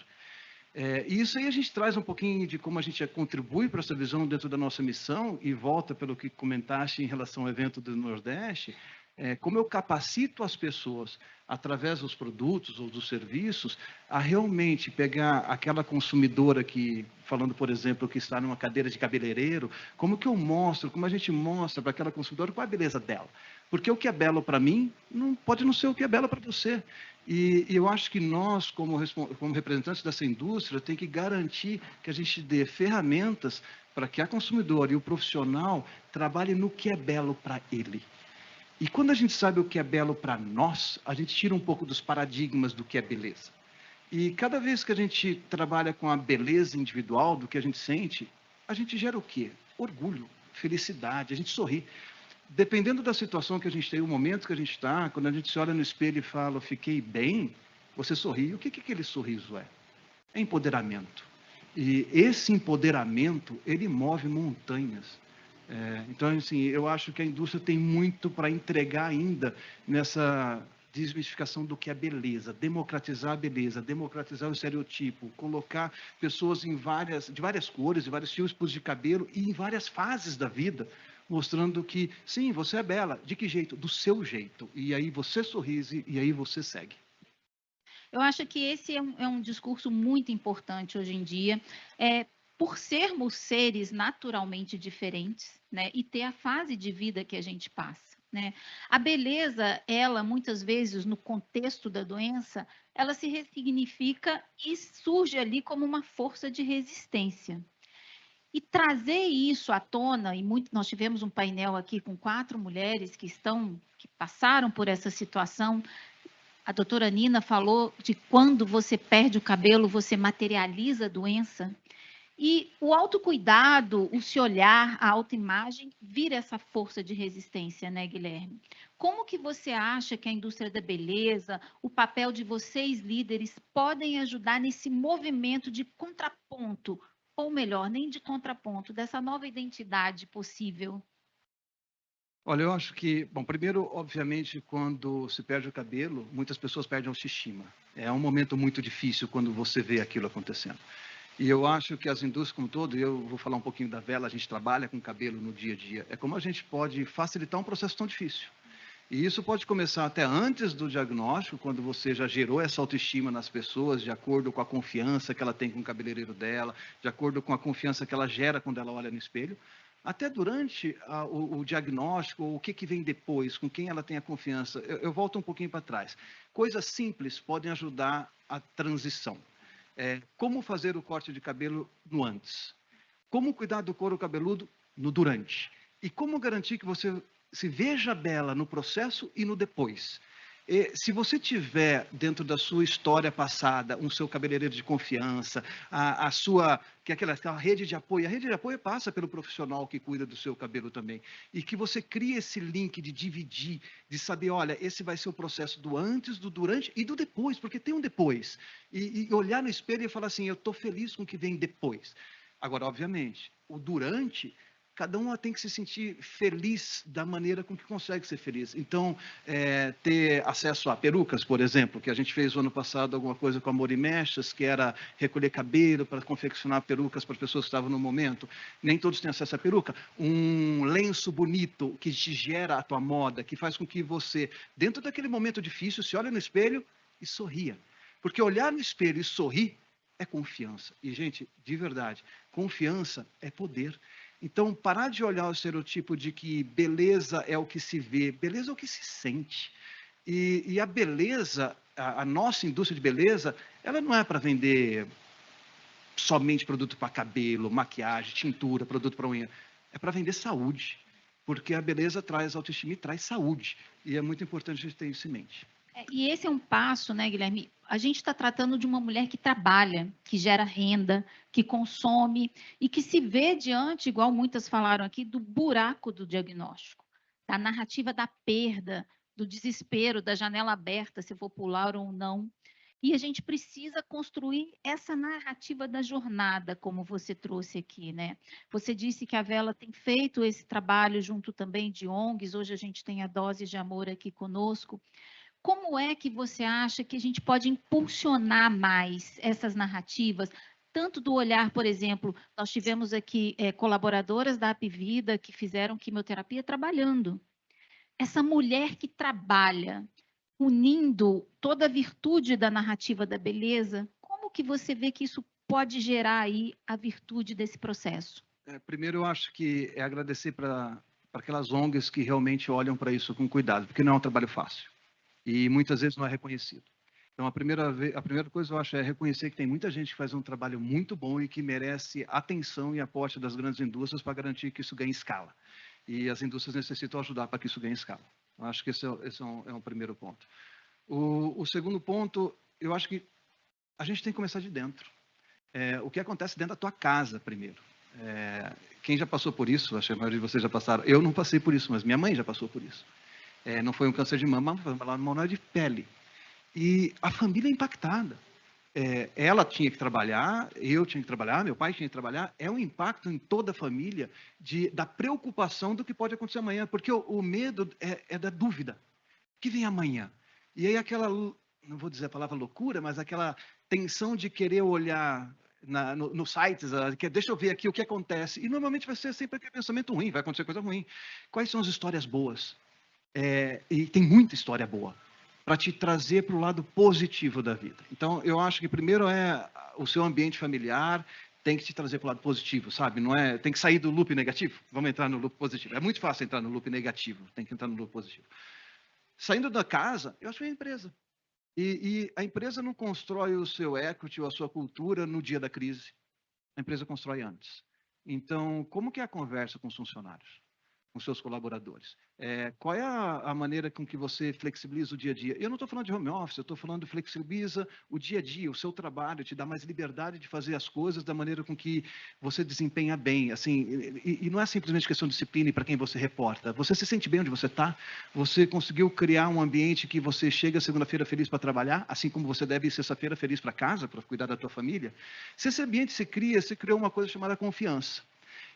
E isso aí a gente traz um pouquinho de como a gente contribui para essa visão dentro da nossa missão, e volta pelo que comentaste em relação ao evento do Nordeste, como eu capacito as pessoas, através dos produtos ou dos serviços, a realmente pegar aquela consumidora que, falando, por exemplo, que está numa cadeira de cabeleireiro, como que eu mostro, como a gente mostra para aquela consumidora qual é a beleza dela. Porque o que é belo para mim pode não ser o que é belo para você. E eu acho que nós, como representantes dessa indústria, tem que garantir que a gente dê ferramentas para que a consumidora e o profissional trabalhem no que é belo para ele. E quando a gente sabe o que é belo para nós, a gente tira um pouco dos paradigmas do que é beleza. E cada vez que a gente trabalha com a beleza individual do que a gente sente, a gente gera o quê? Orgulho, felicidade, a gente sorri. Dependendo da situação que a gente tem, o momento que a gente está, quando a gente se olha no espelho e fala, fiquei bem, você sorri. O que aquele sorriso é? É empoderamento. E esse empoderamento, ele move montanhas. Então, assim, eu acho que a indústria tem muito para entregar ainda nessa desmistificação do que é beleza, democratizar a beleza, democratizar o estereotipo, colocar pessoas de várias cores, de vários tipos de cabelo e em várias fases da vida, mostrando que, sim, você é bela. De que jeito? Do seu jeito. E aí você sorrise e aí você segue. Eu acho que esse é um discurso muito importante hoje em dia. Por sermos seres naturalmente diferentes, né, e ter a fase de vida que a gente passa, né? A beleza, ela muitas vezes no contexto da doença, ela se ressignifica e surge ali como uma força de resistência. E trazer isso à tona, e nós tivemos um painel aqui com 4 mulheres que passaram por essa situação. A doutora Nina falou de quando você perde o cabelo, você materializa a doença. E o autocuidado, o se olhar, a autoimagem, vira essa força de resistência, né, Guilherme? Como que você acha que a indústria da beleza, o papel de vocês, líderes, podem ajudar nesse movimento de contraponto, ou melhor, nem de contraponto, dessa nova identidade possível? Olha, eu acho que, bom, primeiro, obviamente, quando se perde o cabelo, muitas pessoas perdem a autoestima. É um momento muito difícil quando você vê aquilo acontecendo. E eu acho que as indústrias como um todo, e eu vou falar um pouquinho da Vela, a gente trabalha com cabelo no dia a dia, é como a gente pode facilitar um processo tão difícil. E isso pode começar até antes do diagnóstico, quando você já gerou essa autoestima nas pessoas, de acordo com a confiança que ela tem com o cabeleireiro dela, de acordo com a confiança que ela gera quando ela olha no espelho, até durante o diagnóstico, o que vem depois, com quem ela tem a confiança. Eu volto um pouquinho para trás. Coisas simples podem ajudar a transição. Como fazer o corte de cabelo no antes? Como cuidar do couro cabeludo no durante? E como garantir que você se veja bela no processo e no depois? Se você tiver dentro da sua história passada um seu cabeleireiro de confiança, a sua, que é aquela rede de apoio, a rede de apoio passa pelo profissional que cuida do seu cabelo também, e que você cria esse link de dividir, de saber, olha, esse vai ser o processo do antes, do durante e do depois, porque tem um depois, e olhar no espelho e falar assim, eu estou feliz com o que vem depois. Agora, obviamente, o durante, cada um tem que se sentir feliz da maneira com que consegue ser feliz. Então, ter acesso a perucas, por exemplo, que a gente fez no ano passado alguma coisa com a Amor e Mechas, que era recolher cabelo para confeccionar perucas para as pessoas que estavam no momento. Nem todos têm acesso à peruca. Um lenço bonito que te gera a tua moda, que faz com que você, dentro daquele momento difícil, se olhe no espelho e sorria. Porque olhar no espelho e sorrir é confiança. E, gente, de verdade, confiança é poder. Então, parar de olhar o estereotipo de que beleza é o que se vê, beleza é o que se sente. E a beleza, a nossa indústria de beleza, ela não é para vender somente produto para cabelo, maquiagem, tintura, produto para unha. É para vender saúde. Porque a beleza traz autoestima e traz saúde. E é muito importante a gente ter isso em mente. E esse é um passo, né, Guilherme? A gente está tratando de uma mulher que trabalha, que gera renda, que consome e que se vê diante, igual muitas falaram aqui, do buraco do diagnóstico, da narrativa da perda, do desespero, da janela aberta, se vou pular ou não. E a gente precisa construir essa narrativa da jornada, como você trouxe aqui, né? Você disse que a Vela tem feito esse trabalho junto também de ONGs, hoje a gente tem a Dose de Amor aqui conosco. Como é que você acha que a gente pode impulsionar mais essas narrativas, tanto do olhar, por exemplo, nós tivemos aqui colaboradoras da Apvida que fizeram quimioterapia trabalhando. Essa mulher que trabalha, unindo toda a virtude da narrativa da beleza, como que você vê que isso pode gerar aí a virtude desse processo? Primeiro, eu acho que é agradecer para aquelas ONGs que realmente olham para isso com cuidado, porque não é um trabalho fácil. E muitas vezes não é reconhecido. Então, a primeira coisa eu acho é reconhecer que tem muita gente que faz um trabalho muito bom e que merece atenção e aporte das grandes indústrias para garantir que isso ganhe escala. E as indústrias necessitam ajudar para que isso ganhe escala. Eu acho que esse é um primeiro ponto. O segundo ponto, eu acho que a gente tem que começar de dentro. O que acontece dentro da tua casa, primeiro. Quem já passou por isso, acho que a maioria de vocês já passaram. Eu não passei por isso, mas minha mãe já passou por isso. Não foi um câncer de mama, foi uma melanoma de pele. E a família é impactada. Ela tinha que trabalhar, eu tinha que trabalhar, meu pai tinha que trabalhar. É um impacto em toda a família da preocupação do que pode acontecer amanhã, porque o medo é da dúvida. O que vem amanhã? E aí aquela, não vou dizer a palavra loucura, mas aquela tensão de querer olhar nos sites, que deixa eu ver aqui o que acontece. E normalmente vai ser sempre aquele pensamento ruim, vai acontecer coisa ruim. Quais são as histórias boas? E tem muita história boa para te trazer para o lado positivo da vida. Então, eu acho que primeiro o seu ambiente familiar tem que te trazer para o lado positivo, sabe? Não tem que sair do loop negativo. Vamos entrar no loop positivo. É muito fácil entrar no loop negativo. Tem que entrar no loop positivo. Saindo da casa, eu acho que é a empresa. E a empresa não constrói o seu equity ou a sua cultura no dia da crise. A empresa constrói antes. Então, como que é a conversa com os funcionários? Com seus colaboradores. Qual é a maneira com que você flexibiliza o dia a dia? Eu não estou falando de home office, eu estou falando de flexibiliza o dia a dia, o seu trabalho, te dá mais liberdade de fazer as coisas da maneira com que você desempenha bem. Assim, e não é simplesmente questão de disciplina e para quem você reporta. Você se sente bem onde você está? Você conseguiu criar um ambiente que você chega segunda-feira feliz para trabalhar, assim como você deve ir sexta-feira feliz para casa, para cuidar da tua família? Se esse ambiente se cria, você criou uma coisa chamada confiança.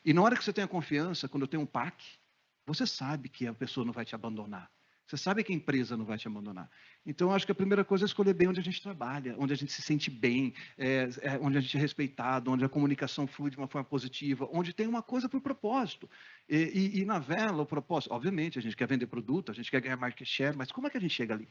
E na hora que você tem a confiança, quando tem um PAC, você sabe que a pessoa não vai te abandonar. Você sabe que a empresa não vai te abandonar. Então, acho que a primeira coisa é escolher bem onde a gente trabalha, onde a gente se sente bem, onde a gente é respeitado, onde a comunicação flui de uma forma positiva, onde tem uma coisa por propósito. E na Vela, o propósito, obviamente, a gente quer vender produto, a gente quer ganhar market share, mas como é que a gente chega ali?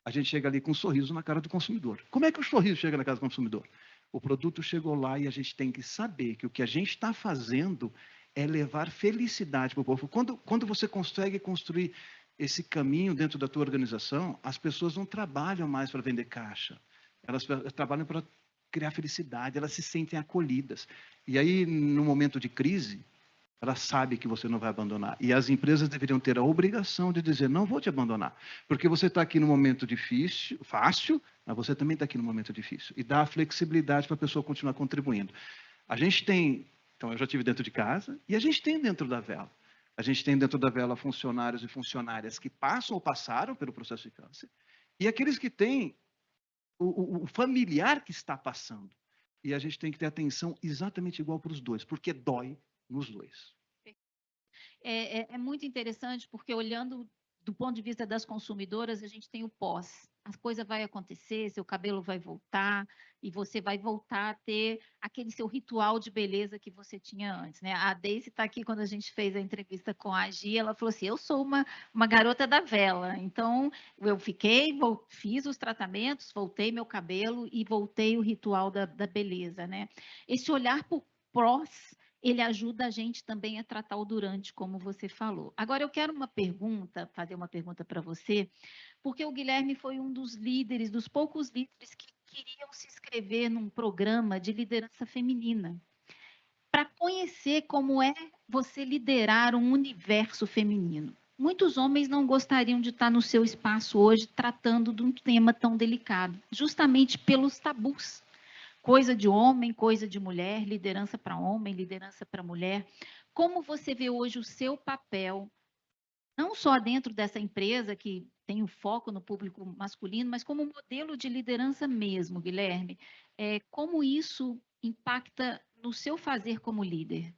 A gente chega ali com um sorriso na cara do consumidor. Como é que o sorriso chega na cara do consumidor? O produto chegou lá e a gente tem que saber que o que a gente está fazendo é levar felicidade para o povo. Quando você consegue construir esse caminho dentro da tua organização, as pessoas não trabalham mais para vender caixa. Elas trabalham para criar felicidade, elas se sentem acolhidas. E aí, no momento de crise, ela sabe que você não vai abandonar. E as empresas deveriam ter a obrigação de dizer, não vou te abandonar. Porque você está aqui no momento difícil, fácil, mas você também está aqui no momento difícil. E dá a flexibilidade para a pessoa continuar contribuindo. A gente tem, então eu já tive dentro de casa, e a gente tem dentro da Vela. A gente tem dentro da Vela funcionários e funcionárias que passam ou passaram pelo processo de câncer, e aqueles que têm o familiar que está passando. E a gente tem que ter atenção exatamente igual para os dois, porque dói nos dois. É muito interessante, porque olhando do ponto de vista das consumidoras, a gente tem o pós. A coisa vai acontecer, seu cabelo vai voltar, e você vai voltar a ter aquele seu ritual de beleza que você tinha antes, né? A Daisy está aqui quando a gente fez a entrevista com a Gia, ela falou assim, eu sou uma garota da Vela, então eu fiz os tratamentos, voltei meu cabelo e voltei o ritual da beleza, né? Esse olhar por pós, ele ajuda a gente também a tratar o durante, como você falou. Agora, eu quero fazer uma pergunta para você, porque o Guilherme foi um dos líderes, dos poucos líderes que queriam se inscrever num programa de liderança feminina, para conhecer como é você liderar um universo feminino. Muitos homens não gostariam de estar no seu espaço hoje tratando de um tema tão delicado, justamente pelos tabus. Coisa de homem, coisa de mulher, liderança para homem, liderança para mulher. Como você vê hoje o seu papel, não só dentro dessa empresa que tem o foco no público masculino, mas como modelo de liderança mesmo, Guilherme? Como isso impacta no seu fazer como líder?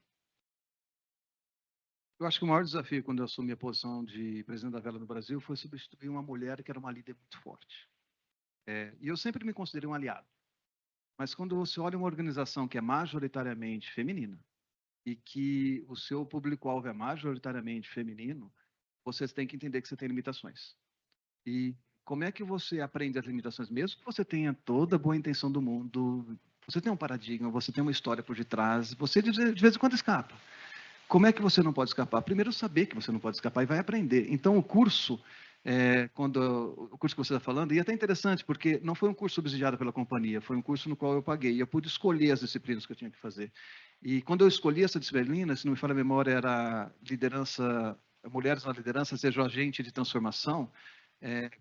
Eu acho que o maior desafio quando eu assumi a posição de presidente da Vela no Brasil foi substituir uma mulher que era uma líder muito forte. E eu sempre me considerei um aliado. Mas quando você olha uma organização que é majoritariamente feminina e que o seu público-alvo é majoritariamente feminino, você tem que entender que você tem limitações. E como é que você aprende as limitações? Mesmo que você tenha toda a boa intenção do mundo, você tem um paradigma, você tem uma história por detrás, você de vez em quando escapa. Como é que você não pode escapar? Primeiro, saber que você não pode escapar e vai aprender. Então, o curso... o curso que você está falando, e é até interessante, porque não foi um curso subsidiado pela companhia, foi um curso no qual eu paguei, e eu pude escolher as disciplinas que eu tinha que fazer. E quando eu escolhi essa disciplina, se não me falha a memória, era liderança, mulheres na liderança, seja um agente de transformação.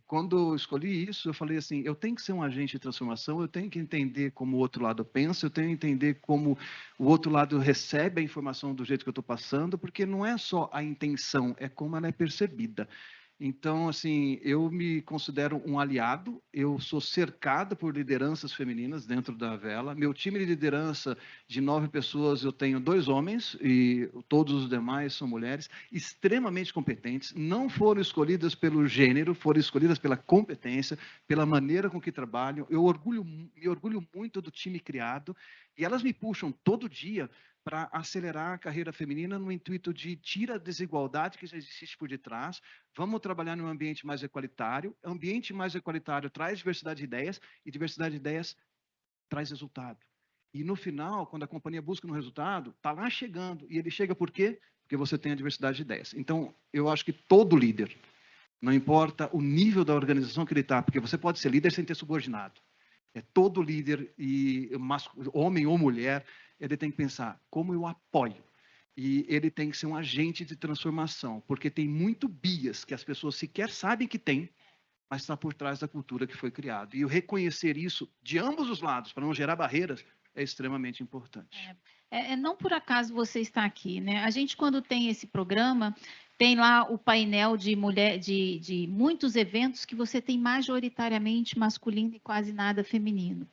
Quando eu escolhi isso, eu falei assim, eu tenho que ser um agente de transformação, eu tenho que entender como o outro lado pensa, eu tenho que entender como o outro lado recebe a informação do jeito que eu estou passando, porque não é só a intenção, é como ela é percebida. Então, assim, eu me considero um aliado, eu sou cercado por lideranças femininas dentro da Vela. Meu time de liderança de 9 pessoas, eu tenho 2 homens e todos os demais são mulheres, extremamente competentes, não foram escolhidas pelo gênero, foram escolhidas pela competência, pela maneira com que trabalham. Eu me orgulho muito do time criado e elas me puxam todo dia para acelerar a carreira feminina no intuito de tirar a desigualdade que já existe por detrás. Vamos trabalhar num ambiente mais equalitário. Ambiente mais equalitário traz diversidade de ideias e diversidade de ideias traz resultado. E no final, quando a companhia busca um resultado, está lá chegando. E ele chega por quê? Porque você tem a diversidade de ideias. Então, eu acho que todo líder, não importa o nível da organização que ele está, porque você pode ser líder sem ter subordinado. Todo líder, homem ou mulher, ele tem que pensar como eu apoio. E ele tem que ser um agente de transformação, porque tem muito bias que as pessoas sequer sabem que tem, mas está por trás da cultura que foi criada. E o reconhecer isso de ambos os lados, para não gerar barreiras, é extremamente importante. Não por acaso você está aqui, né? A gente, quando tem esse programa, tem lá o painel de muitos eventos que você tem majoritariamente masculino e quase nada feminino.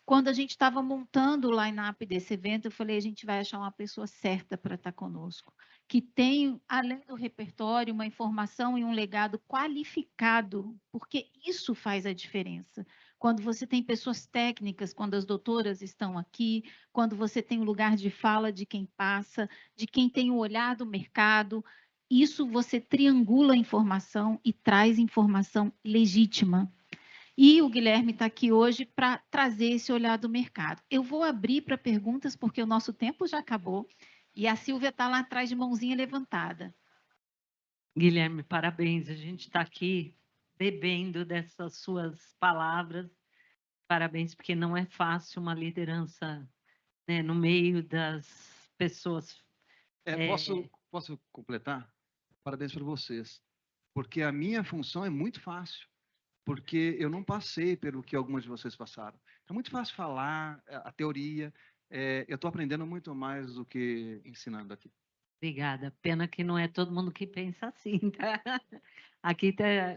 Quando a gente estava montando o line-up desse evento, eu falei, a gente vai achar uma pessoa certa para estar conosco, que tem, além do repertório, uma informação e um legado qualificado, porque isso faz a diferença. Quando você tem pessoas técnicas, quando as doutoras estão aqui, quando você tem o lugar de fala de quem passa, de quem tem o olhar do mercado, isso você triangula a informação e traz informação legítima. E o Guilherme está aqui hoje para trazer esse olhar do mercado. Eu vou abrir para perguntas, porque o nosso tempo já acabou, e a Silvia está lá atrás de mãozinha levantada. Guilherme, parabéns. A gente está aqui bebendo dessas suas palavras. Parabéns, porque não é fácil uma liderança, né, no meio das pessoas. Posso completar? Parabéns para vocês, porque a minha função é muito fácil, porque eu não passei pelo que algumas de vocês passaram. É muito fácil falar a teoria, eu estou aprendendo muito mais do que ensinando aqui. Obrigada. Pena que não é todo mundo que pensa assim, tá? Aqui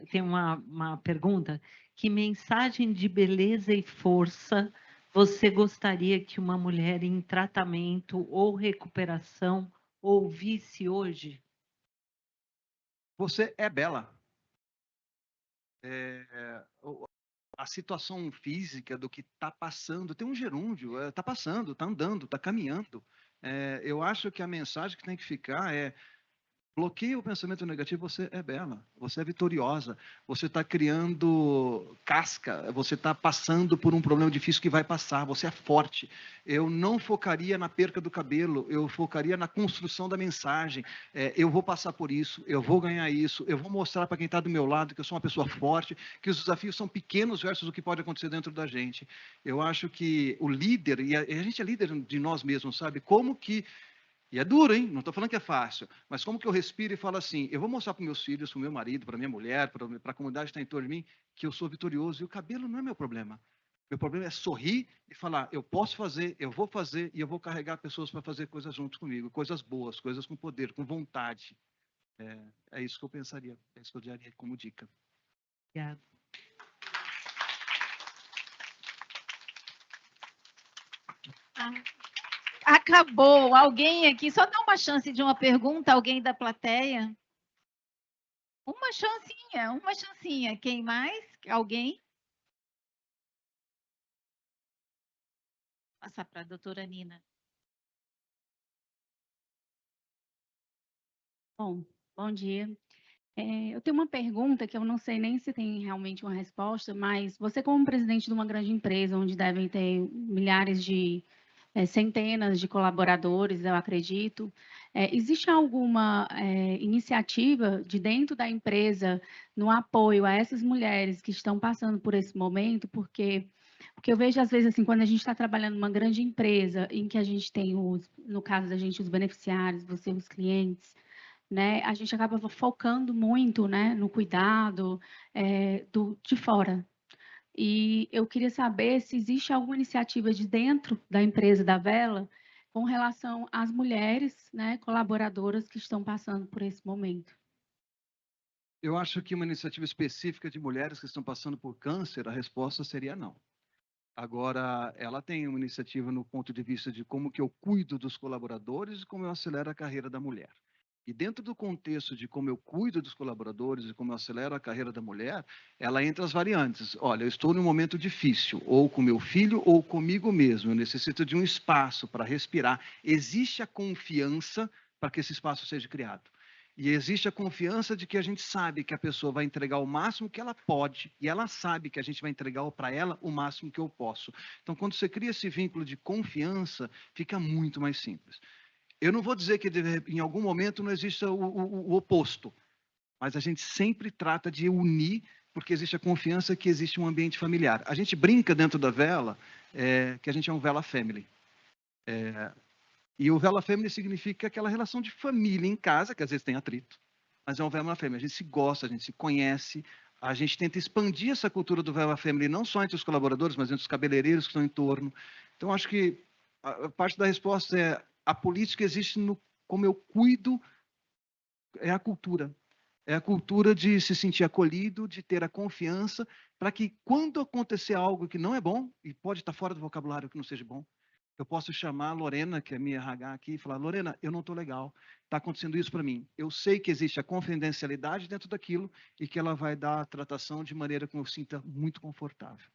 tem uma pergunta. Que mensagem de beleza e força você gostaria que uma mulher em tratamento ou recuperação ouvisse hoje? Você é bela. A situação física do que está passando, tem um gerúndio, está passando, está andando, está caminhando. Eu acho que a mensagem que tem que ficar é: bloqueia o pensamento negativo, você é bela, você é vitoriosa, você está criando casca, você está passando por um problema difícil que vai passar, você é forte. Eu não focaria na perca do cabelo, eu focaria na construção da mensagem. Eu vou passar por isso, eu vou ganhar isso, eu vou mostrar para quem está do meu lado que eu sou uma pessoa forte, que os desafios são pequenos versus o que pode acontecer dentro da gente. Eu acho que o líder, e a gente é líder de nós mesmos, sabe? Como que... E é duro, hein? Não estou falando que é fácil. Mas como que eu respiro e falo assim, eu vou mostrar para meus filhos, para o meu marido, para minha mulher, para a comunidade que está em torno de mim, que eu sou vitorioso. E o cabelo não é meu problema. Meu problema é sorrir e falar, eu posso fazer, eu vou fazer, e eu vou carregar pessoas para fazer coisas junto comigo. Coisas boas, coisas com poder, com vontade. É isso que eu pensaria, é isso que eu daria como dica. Obrigada. Acabou. Alguém aqui, só dá uma chance de uma pergunta, alguém da plateia? Uma chancinha, uma chancinha. Quem mais? Alguém? Vou passar para a doutora Nina. Bom dia. Eu tenho uma pergunta que eu não sei nem se tem realmente uma resposta, mas você, como presidente de uma grande empresa, onde devem ter milhares de, centenas de colaboradores, eu acredito, existe alguma iniciativa de dentro da empresa no apoio a essas mulheres que estão passando por esse momento? Porque eu vejo, às vezes, assim, quando a gente está trabalhando numa grande empresa, em que a gente tem, no caso da gente, os beneficiários, você, os clientes, né, a gente acaba focando muito, né, no cuidado de fora. E eu queria saber se existe alguma iniciativa de dentro da empresa da Vela com relação às mulheres, né, colaboradoras que estão passando por esse momento. Eu acho que uma iniciativa específica de mulheres que estão passando por câncer, a resposta seria não. Agora, ela tem uma iniciativa no ponto de vista de como que eu cuido dos colaboradores e como eu acelero a carreira da mulher. E dentro do contexto de como eu cuido dos colaboradores e como eu acelero a carreira da mulher, ela entra as variantes. Olha, eu estou num momento difícil, ou com meu filho ou comigo mesmo. Eu necessito de um espaço para respirar. Existe a confiança para que esse espaço seja criado. E existe a confiança de que a gente sabe que a pessoa vai entregar o máximo que ela pode, e ela sabe que a gente vai entregar para ela o máximo que eu posso. Então, quando você cria esse vínculo de confiança, fica muito mais simples. Eu não vou dizer que em algum momento não exista o oposto, mas a gente sempre trata de unir, porque existe a confiança que existe um ambiente familiar. A gente brinca dentro da Vela que a gente é um Vela Family. E o Vela Family significa aquela relação de família em casa, que às vezes tem atrito, mas é um Vela Family. A gente se gosta, a gente se conhece, a gente tenta expandir essa cultura do Vela Family, não só entre os colaboradores, mas entre os cabeleireiros que estão em torno. Então, acho que a parte da resposta é: a política existe no como eu cuido, é a cultura. É a cultura de se sentir acolhido, de ter a confiança, para que quando acontecer algo que não é bom, e pode estar fora do vocabulário que não seja bom, eu posso chamar a Lorena, que é minha RH aqui, e falar, Lorena, eu não estou legal, está acontecendo isso para mim. Eu sei que existe a confidencialidade dentro daquilo e que ela vai dar a tratação de maneira que eu sinta muito confortável.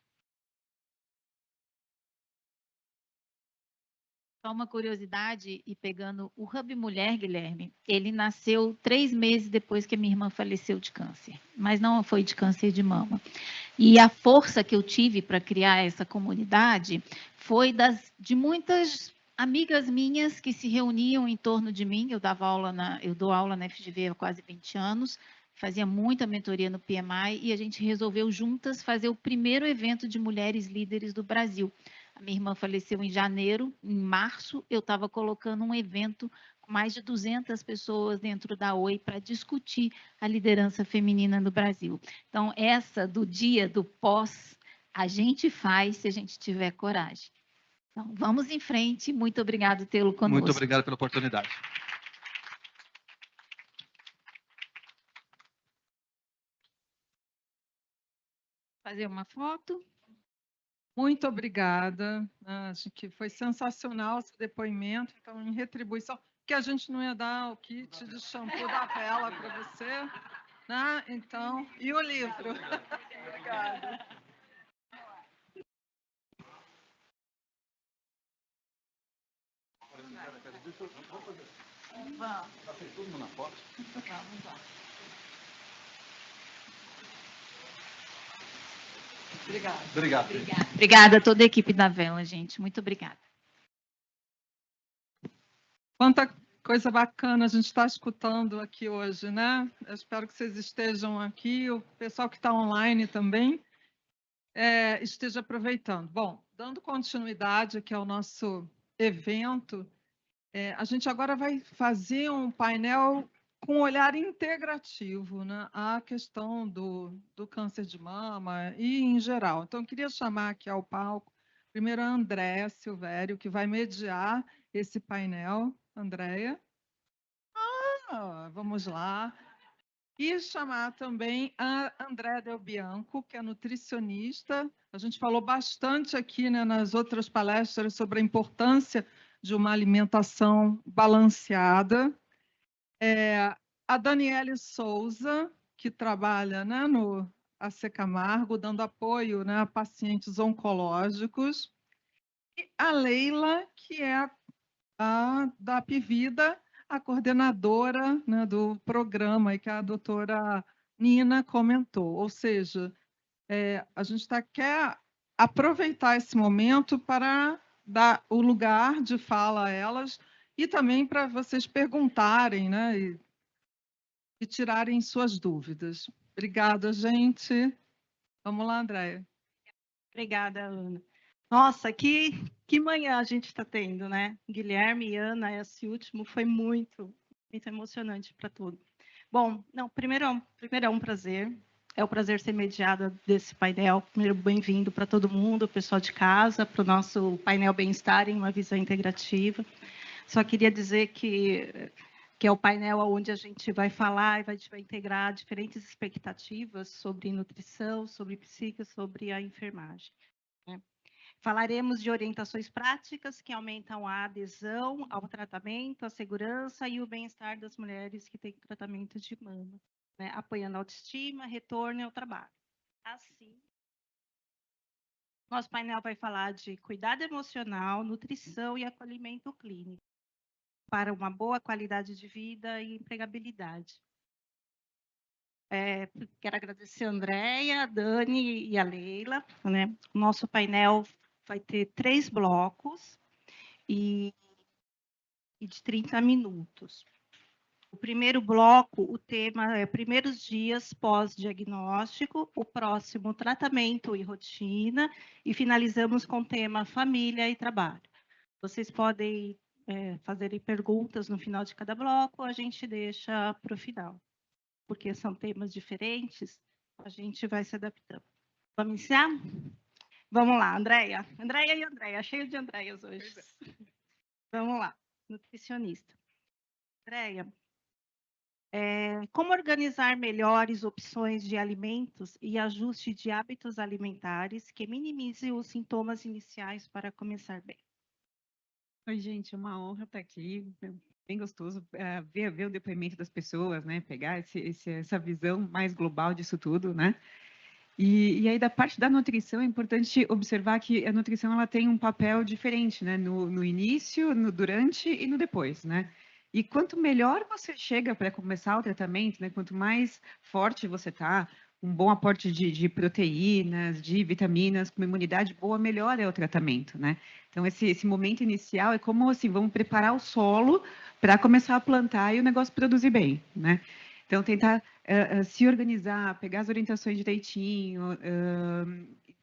Só uma curiosidade, e pegando o Hub Mulher, Guilherme, ele nasceu 3 meses depois que a minha irmã faleceu de câncer, mas não foi de câncer de mama. E a força que eu tive para criar essa comunidade foi de muitas amigas minhas que se reuniam em torno de mim. Eu dou aula na FGV há quase 20 anos, fazia muita mentoria no PMI, e a gente resolveu juntas fazer o primeiro evento de mulheres líderes do Brasil. A minha irmã faleceu em janeiro, em março eu estava colocando um evento com mais de 200 pessoas dentro da OI para discutir a liderança feminina no Brasil. Então, essa do dia, do pós, a gente faz se a gente tiver coragem. Então, vamos em frente. Muito obrigado por tê-lo conosco. Muito obrigado pela oportunidade. Fazer uma foto. Muito obrigada. Acho que foi sensacional esse depoimento. Então, em retribuição, que a gente não ia dar o kit de shampoo da vela para você, né? Então, e o livro? Obrigada. Vamos lá. Obrigado. Obrigada a toda a equipe da Vela, gente. Muito obrigada. Quanta coisa bacana a gente está escutando aqui hoje, né? Eu espero que vocês estejam aqui, o pessoal que está online também esteja aproveitando. Bom, dando continuidade aqui ao nosso evento, a gente agora vai fazer um painel com um olhar integrativo, né, à questão do câncer de mama e em geral. Então, eu queria chamar aqui ao palco, primeiro a Andréa Silvério, que vai mediar esse painel. Andréa? Vamos lá. E chamar também a Andréa Del Bianco, que é nutricionista. A gente falou bastante aqui, né, nas outras palestras sobre a importância de uma alimentação balanceada. A Daniele Souza, que trabalha, né, no AC Camargo, dando apoio, né, a pacientes oncológicos. E a Leila, que é da Apivida, a coordenadora, né, do programa, e que a doutora Nina comentou. Ou seja, a gente quer aproveitar esse momento para dar o lugar de fala a elas e também para vocês perguntarem, né, e tirarem suas dúvidas. Obrigada, gente. Vamos lá, Andréia. Obrigada, Ana. Nossa, que manhã a gente está tendo, né? Guilherme e Ana, esse último foi muito emocionante para tudo. Bom, não, primeiro é um prazer. É um prazer ser mediada desse painel. Primeiro, bem-vindo para todo mundo, o pessoal de casa, para o nosso painel Bem-Estar em uma Visão Integrativa. Só queria dizer que é o painel onde a gente vai falar e vai integrar diferentes expectativas sobre nutrição, sobre psique, sobre a enfermagem. Né? Falaremos de orientações práticas que aumentam a adesão ao tratamento, a segurança e o bem-estar das mulheres que têm tratamento de mama, né? Apoiando a autoestima, retorno ao trabalho. Assim, nosso painel vai falar de cuidado emocional, nutrição e acolhimento clínico para uma boa qualidade de vida e empregabilidade. Quero agradecer a Andréia, a Dani e a Leila. Né? O nosso painel vai ter 3 blocos e de 30 minutos. O primeiro bloco, o tema é primeiros dias pós-diagnóstico, o próximo tratamento e rotina, e finalizamos com o tema família e trabalho. Vocês podem fazerem perguntas no final de cada bloco, a gente deixa para o final. Porque são temas diferentes, a gente vai se adaptando. Vamos iniciar? Vamos lá, Andréia. Andréia e Andréia, cheio de Andréias hoje. Vamos lá, nutricionista. Andréia, Como organizar melhores opções de alimentos e ajuste de hábitos alimentares que minimize os sintomas iniciais para começar bem? Oi, gente, é uma honra estar aqui. É bem gostoso ver o depoimento das pessoas, né? Pegar essa visão mais global disso tudo, né? E aí, da parte da nutrição, é importante observar que a nutrição ela tem um papel diferente, né? No início, no durante e no depois, né? E quanto melhor você chega para começar o tratamento, né? Quanto mais forte você está, um bom aporte de proteínas, de vitaminas, com uma imunidade boa, melhor é o tratamento, né? Então, esse momento inicial é como assim, vamos preparar o solo para começar a plantar e o negócio produzir bem, né? Então, tentar se organizar, pegar as orientações direitinho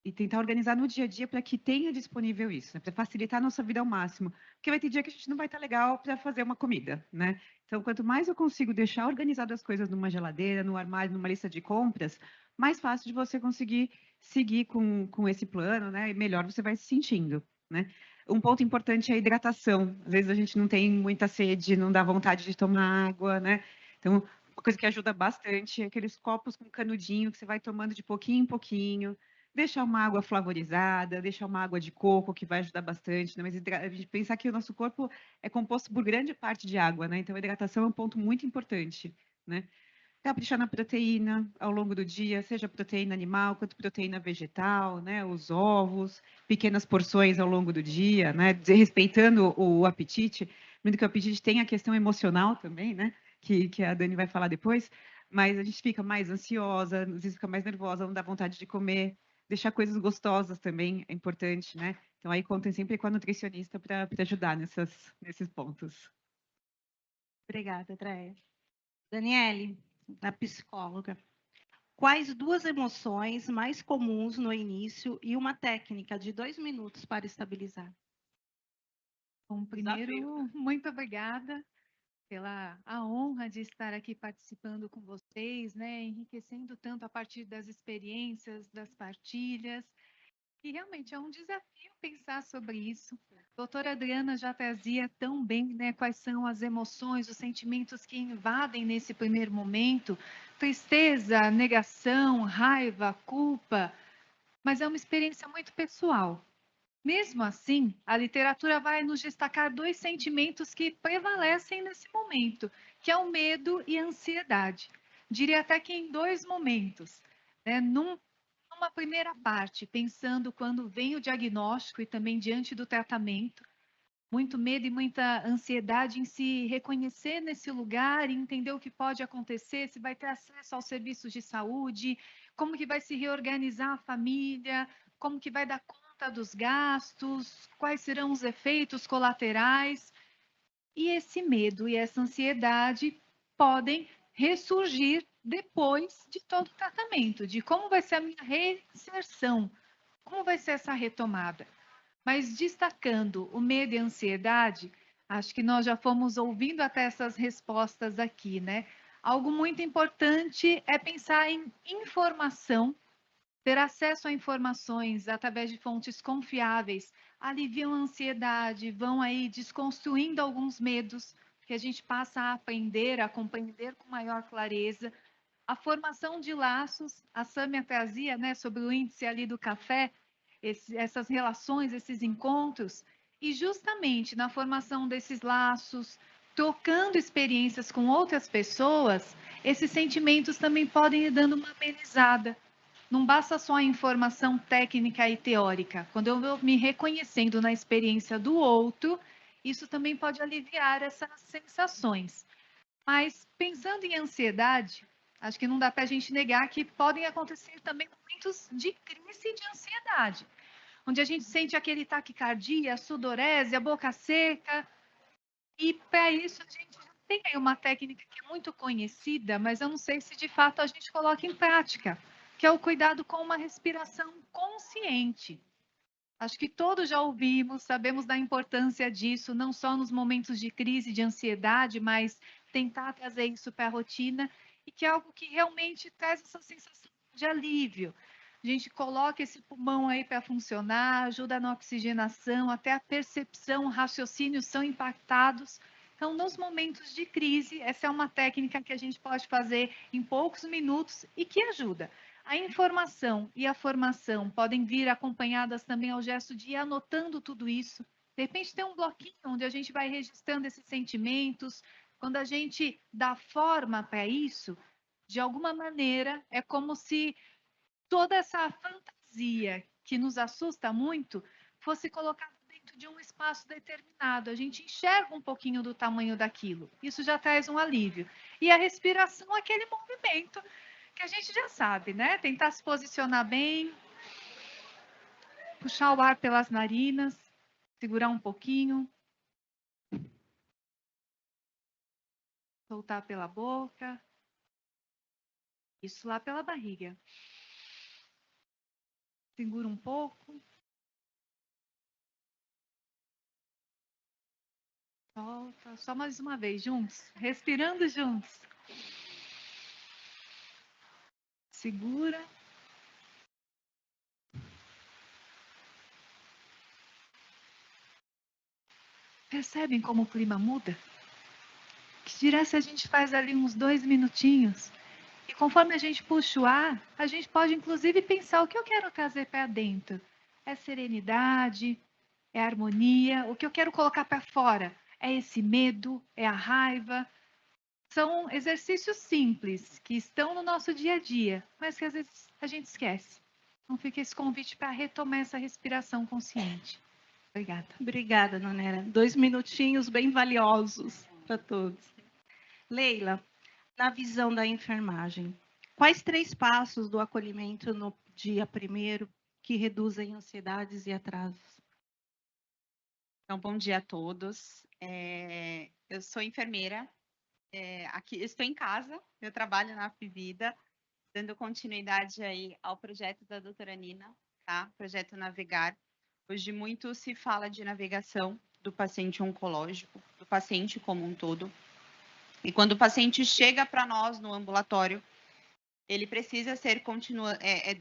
e tentar organizar no dia a dia para que tenha disponível isso, né? Para facilitar a nossa vida ao máximo. Porque vai ter dia que a gente não vai estar legal para fazer uma comida, né? Então, quanto mais eu consigo deixar organizado as coisas numa geladeira, no armário, numa lista de compras, mais fácil de você conseguir seguir com esse plano, né? E melhor você vai se sentindo, né? Um ponto importante é a hidratação. Às vezes a gente não tem muita sede, não dá vontade de tomar água, né? Então, uma coisa que ajuda bastante é aqueles copos com canudinho que você vai tomando de pouquinho em pouquinho. Deixar uma água flavorizada, deixar uma água de coco, que vai ajudar bastante, né? Mas a gente pensar que o nosso corpo é composto por grande parte de água, né? Então, a hidratação é um ponto muito importante, né? Caprichar na proteína ao longo do dia, seja proteína animal quanto proteína vegetal, né? Os ovos, pequenas porções ao longo do dia, né? Respeitando o apetite, lembrando que o apetite tem a questão emocional também, né? Que a Dani vai falar depois, mas a gente fica mais ansiosa, às vezes fica mais nervosa, não dá vontade de comer, deixar coisas gostosas também é importante, né? Então aí contem sempre com a nutricionista para ajudar nesses pontos. Obrigada, Andréia. Daniele, a psicóloga. Quais duas emoções mais comuns no início e uma técnica de 2 minutos para estabilizar? Bom, primeiro, muito obrigada pela a honra de estar aqui participando com vocês, né, enriquecendo tanto a partir das experiências, das partilhas. E realmente é um desafio pensar sobre isso. A doutora Adriana já trazia tão bem, né, quais são as emoções, os sentimentos que invadem nesse primeiro momento: tristeza, negação, raiva, culpa. Mas é uma experiência muito pessoal. Mesmo assim, a literatura vai nos destacar dois sentimentos que prevalecem nesse momento, que é o medo e a ansiedade. Diria até que em dois momentos, né? Numa primeira parte, pensando quando vem o diagnóstico e também diante do tratamento, muito medo e muita ansiedade em se reconhecer nesse lugar e entender o que pode acontecer, se vai ter acesso aos serviços de saúde, como que vai se reorganizar a família, como que vai dar conta dos gastos, quais serão os efeitos colaterais. E esse medo e essa ansiedade podem ressurgir depois de todo o tratamento, de como vai ser a minha reinserção, como vai ser essa retomada. Mas destacando o medo e a ansiedade, acho que nós já fomos ouvindo até essas respostas aqui, né? Algo muito importante é pensar em informação, ter acesso a informações através de fontes confiáveis, aliviam a ansiedade, vão aí desconstruindo alguns medos, que a gente passa a aprender, a compreender com maior clareza. A formação de laços, a Sâmia trazia, né, sobre o índice ali do café, essas relações, esses encontros, e justamente na formação desses laços, trocando experiências com outras pessoas, esses sentimentos também podem ir dando uma amenizada. Não basta só a informação técnica e teórica. Quando eu vou me reconhecendo na experiência do outro, isso também pode aliviar essas sensações. Mas pensando em ansiedade, acho que não dá para a gente negar que podem acontecer também momentos de crise e de ansiedade, onde a gente sente aquele taquicardia, sudorese, a boca seca. E para isso a gente já tem aí uma técnica que é muito conhecida, mas eu não sei se de fato a gente coloca em prática, que é o cuidado com uma respiração consciente. Acho que todos já ouvimos, sabemos da importância disso, não só nos momentos de crise, de ansiedade, mas tentar trazer isso para a rotina, e que é algo que realmente traz essa sensação de alívio. A gente coloca esse pulmão aí para funcionar, ajuda na oxigenação, até a percepção, o raciocínio são impactados, Então, nos momentos de crise, essa é uma técnica que a gente pode fazer em poucos minutos e que ajuda. A informação e a formação podem vir acompanhadas também ao gesto de ir anotando tudo isso. De repente, tem um bloquinho onde a gente vai registrando esses sentimentos. Quando a gente dá forma para isso, de alguma maneira, é como se toda essa fantasia que nos assusta muito fosse colocada dentro de um espaço determinado. A gente enxerga um pouquinho do tamanho daquilo. Isso já traz um alívio. E a respiração, aquele movimento que a gente já sabe, né? Tentar se posicionar bem, puxar o ar pelas narinas, segurar um pouquinho, soltar pela boca, isso lá pela barriga. Segura um pouco. Solta. Só mais uma vez, juntos. Respirando juntos. Segura. Percebem como o clima muda? Que dirá se a gente faz ali uns 2 minutinhos? E conforme a gente puxa o ar, a gente pode inclusive pensar o que eu quero trazer para dentro. É serenidade, é harmonia, o que eu quero colocar para fora é esse medo, é a raiva. São exercícios simples que estão no nosso dia a dia, mas que às vezes a gente esquece. Então fica esse convite para retomar essa respiração consciente. Obrigada. Obrigada, Nonera. 2 minutinhos bem valiosos para todos. Leila, na visão da enfermagem, quais 3 passos do acolhimento no dia 1º que reduzem ansiedades e atrasos? Então, bom dia a todos. Eu sou enfermeira, aqui estou em casa, eu trabalho na Afvida, dando continuidade aí ao projeto da doutora Nina, tá? Projeto Navegar. Hoje muito se fala de navegação do paciente oncológico, do paciente como um todo. E quando o paciente chega para nós no ambulatório, ele precisa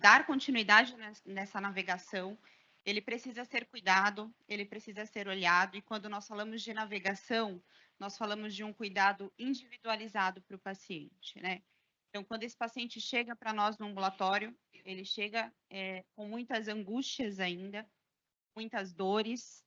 dar continuidade nessa navegação, ele precisa ser cuidado, ele precisa ser olhado. E quando nós falamos de navegação, nós falamos de um cuidado individualizado para o paciente, né? Então, quando esse paciente chega para nós no ambulatório, ele chega com muitas angústias ainda, muitas dores,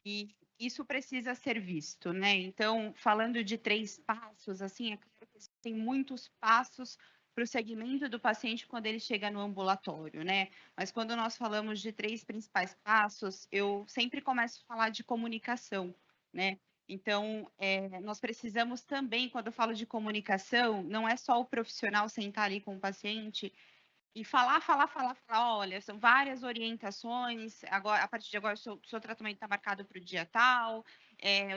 e isso precisa ser visto, né? Então, falando de 3 passos, assim, é claro que tem muitos passos para o segmento do paciente quando ele chega no ambulatório, né? Mas quando nós falamos de 3 principais passos, eu sempre começo a falar de comunicação, né? Então, nós precisamos também, quando eu falo de comunicação, não é só o profissional sentar ali com o paciente e falar, olha, são várias orientações, agora, a partir de agora, o seu tratamento está marcado para o dia tal,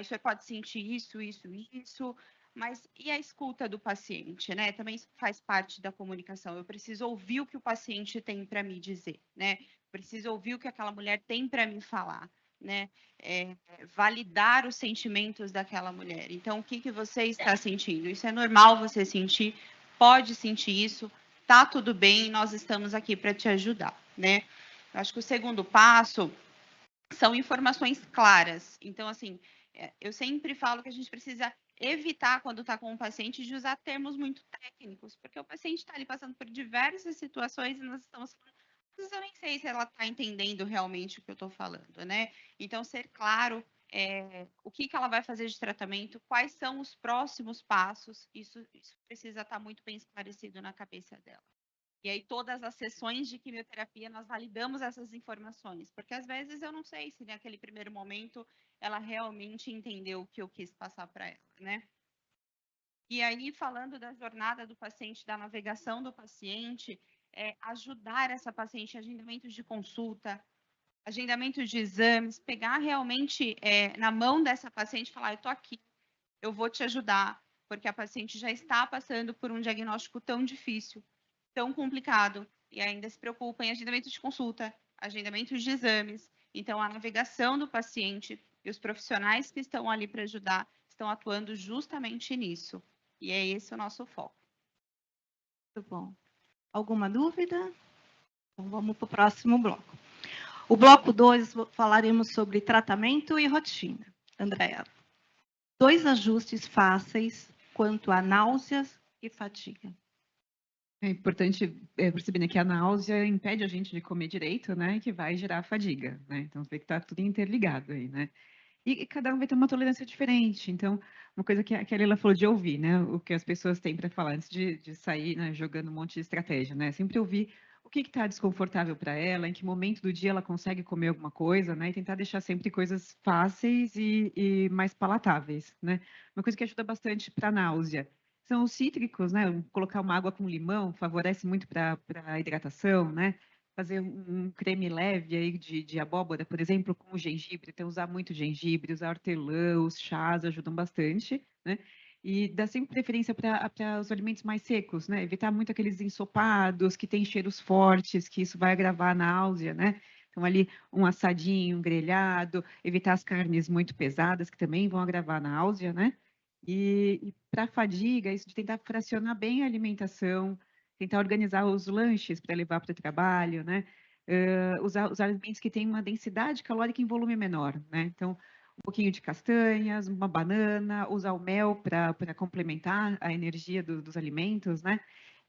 o senhor pode sentir isso, mas e a escuta do paciente, né? Também isso faz parte da comunicação. Eu preciso ouvir o que o paciente tem para me dizer, né? Preciso ouvir o que aquela mulher tem para me falar, né? Validar os sentimentos daquela mulher. Então, o que você está sentindo? Isso é normal você sentir, pode sentir isso, tá tudo bem, nós estamos aqui para te ajudar, né? Eu acho que o segundo passo são informações claras. Então, assim, eu sempre falo que a gente precisa evitar, quando está com um paciente, de usar termos muito técnicos, porque o paciente está ali passando por diversas situações e nós estamos falando, eu nem sei se ela está entendendo realmente o que eu estou falando, né? Então, ser claro o que ela vai fazer de tratamento, quais são os próximos passos, isso precisa estar muito bem esclarecido na cabeça dela. E aí, todas as sessões de quimioterapia, nós validamos essas informações, porque às vezes eu não sei se naquele primeiro momento ela realmente entendeu o que eu quis passar para ela, né? E aí, falando da jornada do paciente, da navegação do paciente, ajudar essa paciente em agendamentos de consulta, agendamentos de exames, pegar realmente na mão dessa paciente e falar, eu estou aqui, eu vou te ajudar, porque a paciente já está passando por um diagnóstico tão difícil, tão complicado, e ainda se preocupa em agendamentos de consulta, agendamentos de exames. Então, a navegação do paciente e os profissionais que estão ali para ajudar estão atuando justamente nisso. E é esse o nosso foco. Muito bom. Alguma dúvida? Então, vamos para o próximo bloco. O bloco 2, falaremos sobre tratamento e rotina. Andréa. 2 ajustes fáceis quanto a náuseas e fadiga. É importante perceber, né, que a náusea impede a gente de comer direito, né, que vai gerar fadiga, né? Então, você vê que está tudo interligado aí, né? E cada um vai ter uma tolerância diferente. Então, uma coisa que a Leila falou de ouvir, né? O que as pessoas têm para falar antes de sair, né, jogando um monte de estratégia, né? Sempre ouvir o que está desconfortável para ela, em que momento do dia ela consegue comer alguma coisa, né? E tentar deixar sempre coisas fáceis e mais palatáveis, né? Uma coisa que ajuda bastante para náusea são os cítricos, né? Colocar uma água com limão favorece muito para a hidratação, né? Fazer um creme leve aí de abóbora, por exemplo, com o gengibre. Então, usar muito gengibre, usar hortelã, os chás ajudam bastante, né? E dar sempre preferência para os alimentos mais secos, né? Evitar muito aqueles ensopados que têm cheiros fortes, que isso vai agravar a náusea, né? Então, ali, um assadinho, um grelhado, evitar as carnes muito pesadas, que também vão agravar a náusea, né? E para a fadiga, isso de tentar fracionar bem a alimentação, tentar organizar os lanches para levar para o trabalho, né? Usar os alimentos que têm uma densidade calórica em volume menor, né? Então, um pouquinho de castanhas, uma banana, usar o mel para complementar a energia dos alimentos, né?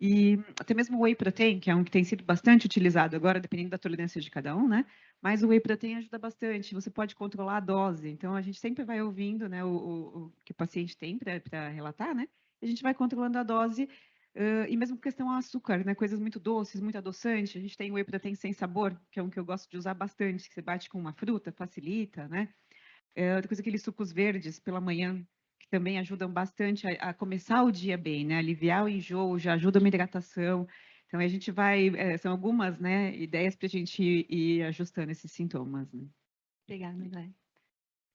E até mesmo o whey protein, que é um que tem sido bastante utilizado agora, dependendo da tolerância de cada um, né? Mas o whey protein ajuda bastante, você pode controlar a dose. Então, a gente sempre vai ouvindo, né, o que o paciente tem para relatar, né? A gente vai controlando a dose, e mesmo questão ao açúcar, né? Coisas muito doces, muito adoçantes. A gente tem o whey protein sem sabor, que é um que eu gosto de usar bastante, que você bate com uma fruta, facilita, né? Outra coisa, aqueles sucos verdes pela manhã, que também ajudam bastante a começar o dia bem, né? Aliviar o enjoo, já ajuda uma hidratação. Então, a gente vai, são algumas, né, ideias para a gente ir ajustando esses sintomas, né? Obrigada, Milé.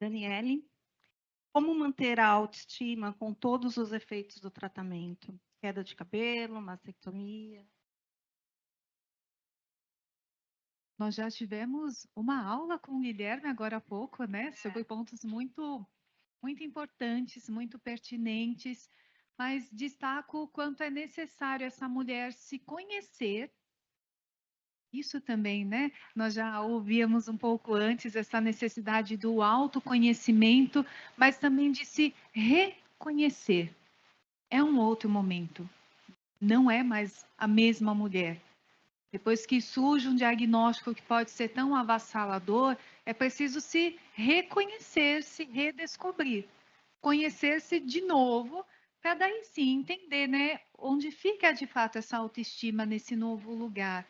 Daniele, como manter a autoestima com todos os efeitos do tratamento? Queda de cabelo, mastectomia? Nós já tivemos uma aula com o Guilherme agora há pouco, né? Sobre pontos muito importantes, muito pertinentes, mas destaco o quanto é necessário essa mulher se conhecer. Isso também, né? Nós já ouvíamos um pouco antes essa necessidade do autoconhecimento, mas também de se reconhecer. É um outro momento. Não é mais a mesma mulher. Depois que surge um diagnóstico que pode ser tão avassalador, é preciso se reconhecer, se redescobrir, conhecer-se de novo, para daí sim entender, né, onde fica de fato essa autoestima nesse novo lugar.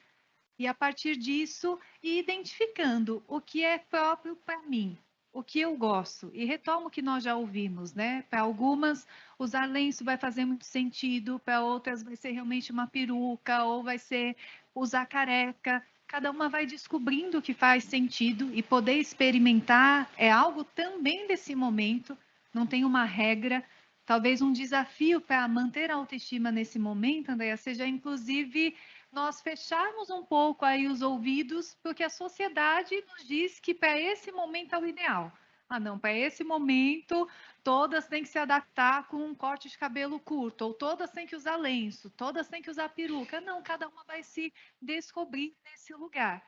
E a partir disso, ir identificando o que é próprio para mim, o que eu gosto. E retomo o que nós já ouvimos, né? Para algumas, usar lenço vai fazer muito sentido, para outras vai ser realmente uma peruca, ou vai ser usar careca. Cada uma vai descobrindo o que faz sentido e poder experimentar é algo também desse momento, não tem uma regra. Talvez um desafio para manter a autoestima nesse momento, Andréa, seja inclusive nós fecharmos um pouco aí os ouvidos, porque a sociedade nos diz que para esse momento é o ideal. Ah, não, para esse momento todas têm que se adaptar com um corte de cabelo curto, ou todas têm que usar lenço, todas têm que usar peruca. Não, cada uma vai se descobrir nesse lugar.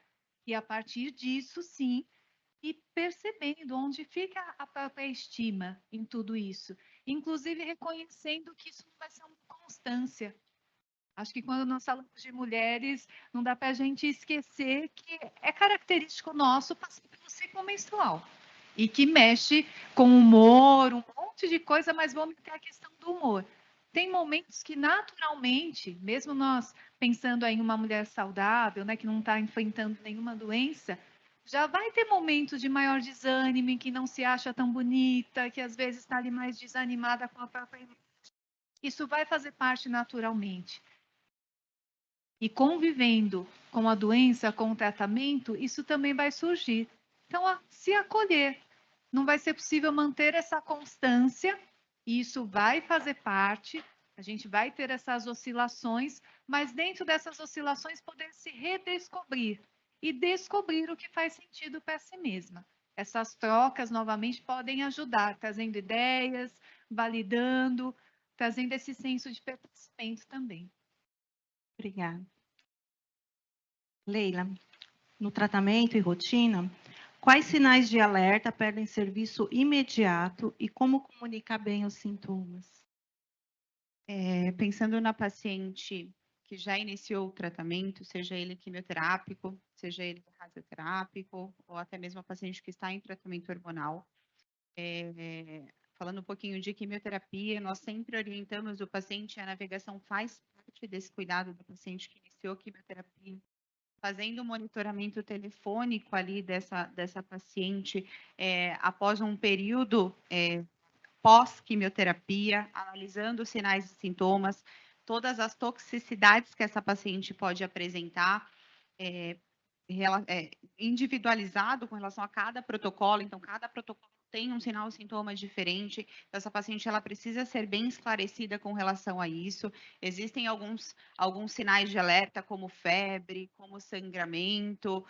E a partir disso, sim, e percebendo onde fica a própria estima em tudo isso. Inclusive reconhecendo que isso não vai ser uma constância. Acho que quando nós falamos de mulheres, não dá para a gente esquecer que é característico nosso passar pelo ciclo menstrual. E que mexe com humor, um monte de coisa, mas vamos ter a questão do humor. Tem momentos que naturalmente, mesmo nós pensando em uma mulher saudável, né, que não está enfrentando nenhuma doença, já vai ter momentos de maior desânimo, em que não se acha tão bonita, que às vezes está ali mais desanimada com a própria imagem. Isso vai fazer parte naturalmente. E convivendo com a doença, com o tratamento, isso também vai surgir. Então, se acolher. Não vai ser possível manter essa constância, e isso vai fazer parte, a gente vai ter essas oscilações, mas dentro dessas oscilações poder se redescobrir e descobrir o que faz sentido para si mesma. Essas trocas, novamente, podem ajudar, trazendo ideias, validando, trazendo esse senso de pertencimento também. Obrigada. Leila, no tratamento e rotina, Quais sinais de alerta pedem serviço imediato e como comunicar bem os sintomas? Pensando na paciente que já iniciou o tratamento, seja ele quimioterápico, seja ele radioterápico, ou até mesmo a paciente que está em tratamento hormonal. Falando um pouquinho de quimioterapia, nós sempre orientamos o paciente, a navegação faz parte desse cuidado do paciente que iniciou a quimioterapia, fazendo o monitoramento telefônico ali dessa paciente após um período pós-quimioterapia, analisando os sinais e sintomas, todas as toxicidades que essa paciente pode apresentar, individualizado com relação a cada protocolo, então cada protocolo tem um sinal e sintoma diferente, então essa paciente ela precisa ser bem esclarecida com relação a isso. Existem alguns sinais de alerta, como febre, como sangramento,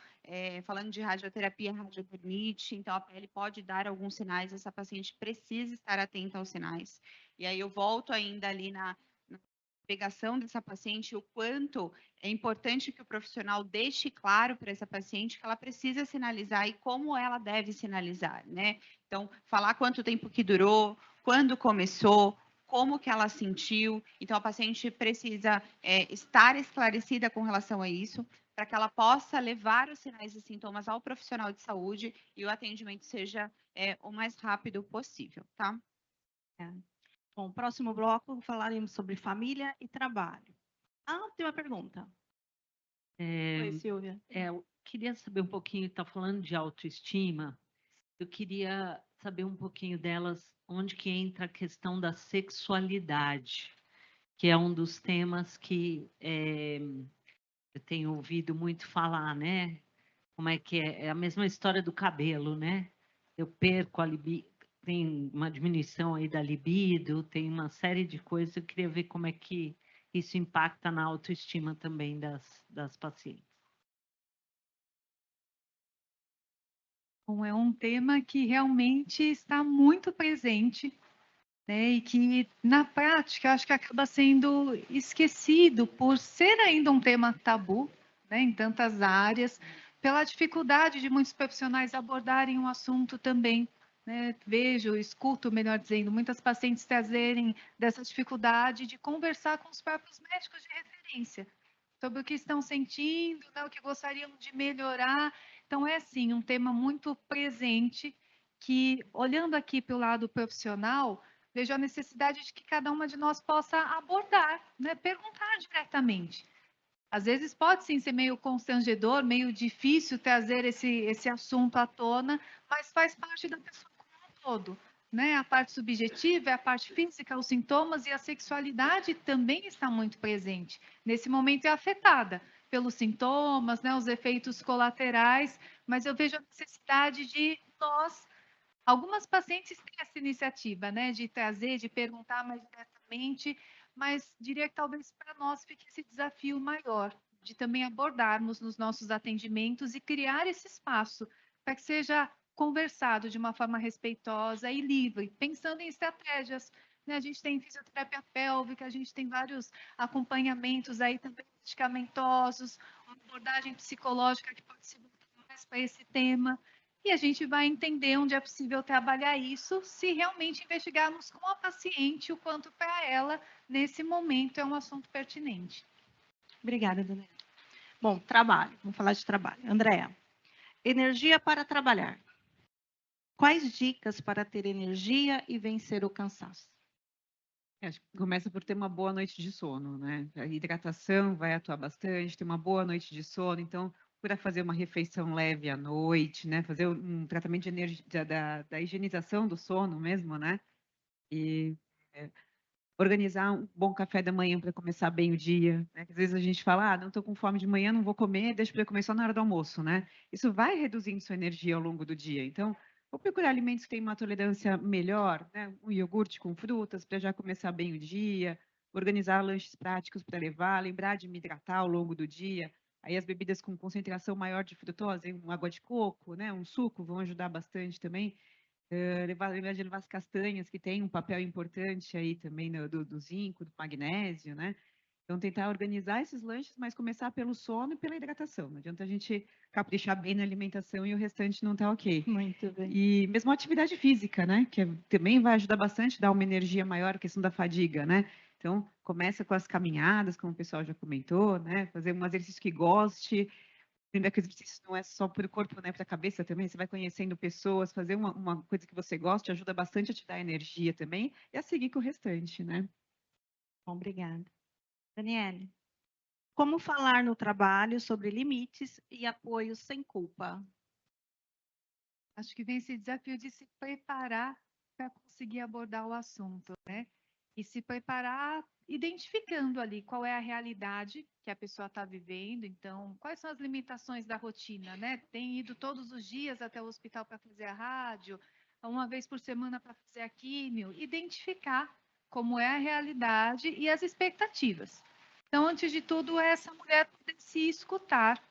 falando de radioterapia, radiodermite, então a pele pode dar alguns sinais, essa paciente precisa estar atenta aos sinais. E aí eu volto ainda ali na navegação dessa paciente, o quanto é importante que o profissional deixe claro para essa paciente que ela precisa sinalizar e como ela deve sinalizar, né? Então, falar quanto tempo que durou, quando começou, como que ela sentiu. Então, a paciente precisa estar esclarecida com relação a isso, para que ela possa levar os sinais e sintomas ao profissional de saúde e o atendimento seja o mais rápido possível, tá? Bom, próximo bloco falaremos sobre família e trabalho. Tem uma pergunta. Oi, Silvia. Eu queria saber um pouquinho, está falando de autoestima, eu queria saber um pouquinho delas, onde que entra a questão da sexualidade, que é um dos temas que eu tenho ouvido muito falar, né? Como é que é? É a mesma história do cabelo, né? Eu perco a libido, tem uma diminuição aí da libido, tem uma série de coisas. Eu queria ver como é que isso impacta na autoestima também das pacientes. Bom, é um tema que realmente está muito presente, né? E que, na prática, acho que acaba sendo esquecido por ser ainda um tema tabu, né? Em tantas áreas, pela dificuldade de muitos profissionais abordarem um assunto também. Né? Vejo, escuto, melhor dizendo, muitas pacientes trazerem dessa dificuldade de conversar com os próprios médicos de referência sobre o que estão sentindo, né? O que gostariam de melhorar. Então, é sim um tema muito presente que, olhando aqui pelo lado profissional, vejo a necessidade de que cada uma de nós possa abordar, né? Perguntar diretamente. Às vezes pode sim ser meio constrangedor, meio difícil trazer esse assunto à tona, mas faz parte da pessoa como um todo. Né? A parte subjetiva é a parte física, os sintomas e a sexualidade também está muito presente. Nesse momento é afetada pelos sintomas, né? Os efeitos colaterais, mas eu vejo a necessidade de nós. Algumas pacientes têm essa iniciativa, né, de trazer, de perguntar mais diretamente, mas diria que talvez para nós fique esse desafio maior, de também abordarmos nos nossos atendimentos e criar esse espaço para que seja conversado de uma forma respeitosa e livre, pensando em estratégias. Né? A gente tem fisioterapia pélvica, a gente tem vários acompanhamentos aí também medicamentosos, uma abordagem psicológica que pode se voltar mais para esse tema. E a gente vai entender onde é possível trabalhar isso, se realmente investigarmos com a paciente o quanto para ela, nesse momento, é um assunto pertinente. Obrigada, dona. Bom, trabalho. Vamos falar de trabalho. Andréa, energia para trabalhar. Quais dicas para ter energia e vencer o cansaço? Acho que começa por ter uma boa noite de sono, né? A hidratação vai atuar bastante, ter uma boa noite de sono, então procurar fazer uma refeição leve à noite, né? Fazer um tratamento de energia, da higienização do sono mesmo, né? E organizar um bom café da manhã para começar bem o dia, né? Às vezes a gente fala, não estou com fome de manhã, não vou comer, deixa para comer só na hora do almoço, né? Isso vai reduzindo sua energia ao longo do dia. Então, vou procurar alimentos que têm uma tolerância melhor, né? Um iogurte com frutas para já começar bem o dia, organizar lanches práticos para levar, lembrar de me hidratar ao longo do dia. Aí as bebidas com concentração maior de frutose, uma água de coco, né? Um suco vão ajudar bastante também. Lembrar de levar as castanhas, que tem um papel importante aí também do zinco, do magnésio, né? Então, tentar organizar esses lanches, mas começar pelo sono e pela hidratação. Não adianta a gente caprichar bem na alimentação e o restante não tá ok. Muito bem. E mesmo a atividade física, né? Que também vai ajudar bastante, dar uma energia maior, a questão da fadiga, né? Então, começa com as caminhadas, como o pessoal já comentou, né? Fazer um exercício que goste. Lembra que o exercício não é só para o corpo, né? Para a cabeça também. Você vai conhecendo pessoas, fazer uma coisa que você goste ajuda bastante a te dar energia também e a seguir com o restante, né? Obrigada. Daniele, como falar no trabalho sobre limites e apoio sem culpa? Acho que vem esse desafio de se preparar para conseguir abordar o assunto, né? E se preparar identificando ali qual é a realidade que a pessoa está vivendo. Então, quais são as limitações da rotina, né? Tem ido todos os dias até o hospital para fazer a rádio, uma vez por semana para fazer a químio. Identificar como é a realidade e as expectativas. Então, antes de tudo, é essa mulher poder se escutar,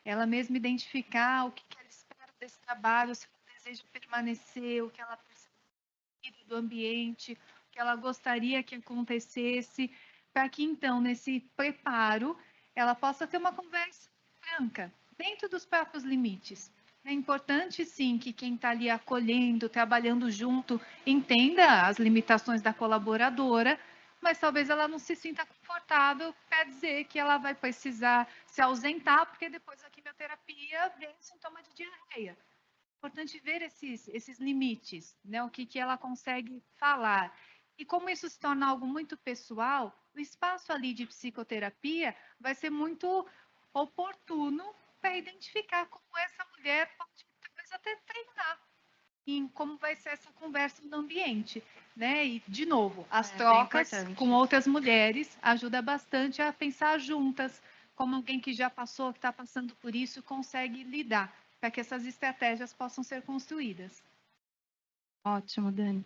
ela mesma identificar o que ela espera desse trabalho, se ela deseja permanecer, o que ela percebe do ambiente, o que ela gostaria que acontecesse, para que então, nesse preparo, ela possa ter uma conversa franca, dentro dos próprios limites. É importante, sim, que quem está ali acolhendo, trabalhando junto, entenda as limitações da colaboradora, mas talvez ela não se sinta confortável para dizer que ela vai precisar se ausentar, porque depois da quimioterapia vem sintoma de diarreia. É importante ver esses limites, né? O que ela consegue falar. E como isso se torna algo muito pessoal, o espaço ali de psicoterapia vai ser muito oportuno para identificar como essa mulher pode talvez até treinar em como vai ser essa conversa no ambiente, né? E, de novo, as trocas com outras mulheres ajuda bastante a pensar juntas, como alguém que já passou, que está passando por isso, consegue lidar, para que essas estratégias possam ser construídas. Ótimo, Dani.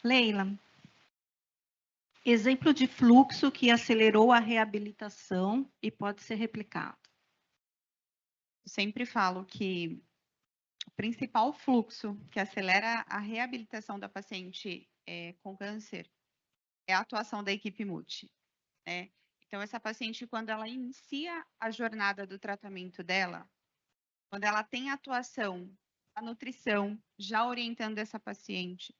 Leila, exemplo de fluxo que acelerou a reabilitação e pode ser replicado. Eu sempre falo que o principal fluxo que acelera a reabilitação da paciente com câncer é a atuação da equipe multi, né? Então, essa paciente, quando ela inicia a jornada do tratamento dela, quando ela tem a atuação da nutrição, já orientando essa paciente,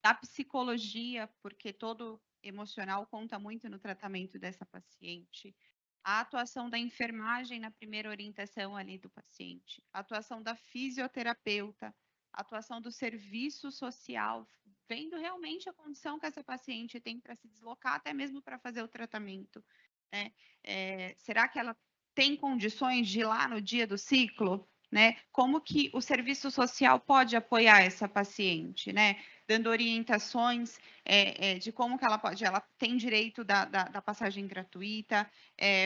da psicologia, porque todo emocional conta muito no tratamento dessa paciente, a atuação da enfermagem na primeira orientação ali do paciente, a atuação da fisioterapeuta, a atuação do serviço social, vendo realmente a condição que essa paciente tem para se deslocar, até mesmo para fazer o tratamento, né? Será que ela tem condições de ir lá no dia do ciclo, né? Como que o serviço social pode apoiar essa paciente, né? Dando orientações de como que ela tem direito da passagem gratuita,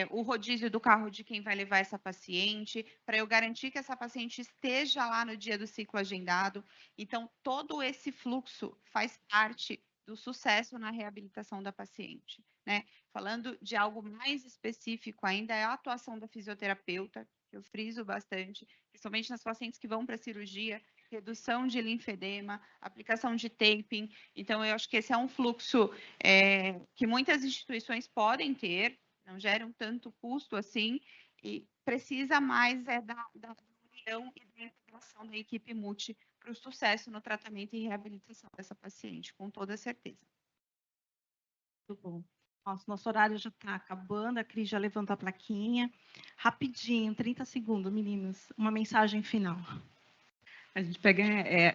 o rodízio do carro de quem vai levar essa paciente, para eu garantir que essa paciente esteja lá no dia do ciclo agendado. Então, todo esse fluxo faz parte do sucesso na reabilitação da paciente, né? Falando de algo mais específico ainda, é a atuação da fisioterapeuta, que eu friso bastante, principalmente nas pacientes que vão para a cirurgia, redução de linfedema, aplicação de taping. Então, eu acho que esse é um fluxo que muitas instituições podem ter, não geram tanto custo assim, e precisa mais da união e da integração da equipe multi para o sucesso no tratamento e reabilitação dessa paciente, com toda certeza. Muito bom. Nosso horário já está acabando, a Cris já levantou a plaquinha. Rapidinho, 30 segundos, meninos, uma mensagem final. A gente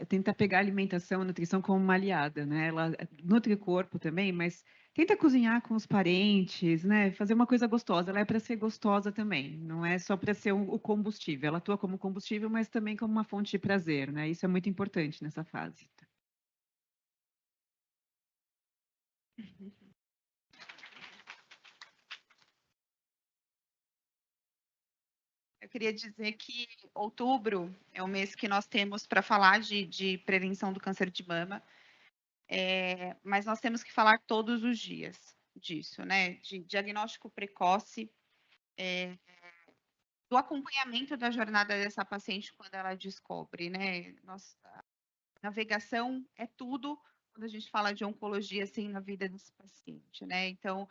tenta pegar a alimentação, a nutrição como uma aliada, né? Ela nutre o corpo também, mas tenta cozinhar com os parentes, né? Fazer uma coisa gostosa. Ela é para ser gostosa também, não é só para ser o combustível. Ela atua como combustível, mas também como uma fonte de prazer, né? Isso é muito importante nessa fase. Eu queria dizer que outubro é o mês que nós temos para falar de prevenção do câncer de mama, mas nós temos que falar todos os dias disso, né? De diagnóstico precoce, do acompanhamento da jornada dessa paciente quando ela descobre, né? Navegação é tudo quando a gente fala de oncologia assim na vida desse paciente, né? Então,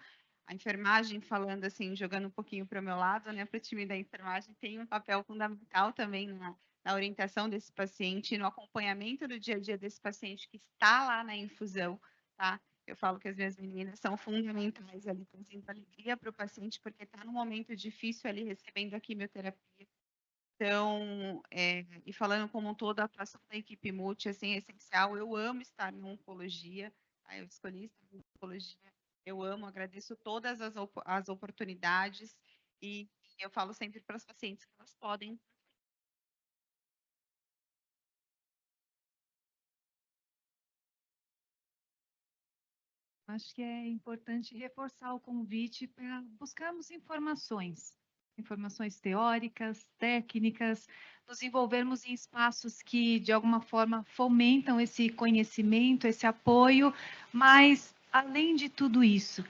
a enfermagem, falando assim, jogando um pouquinho para o meu lado, né, para o time da enfermagem, tem um papel fundamental também na orientação desse paciente, no acompanhamento do dia a dia desse paciente que está lá na infusão, tá? Eu falo que as minhas meninas são fundamentais ali, trazendo alegria para o paciente, porque está num momento difícil ali, recebendo a quimioterapia. Então, e falando como um todo, a atuação da equipe multi, assim, é essencial. Eu amo estar em oncologia, tá? Eu escolhi estar em oncologia. Eu amo, agradeço todas as oportunidades e eu falo sempre para as pacientes que elas podem. Acho que é importante reforçar o convite para buscarmos informações teóricas, técnicas, nos envolvermos em espaços que, de alguma forma, fomentam esse conhecimento, esse apoio, mas, além de tudo isso,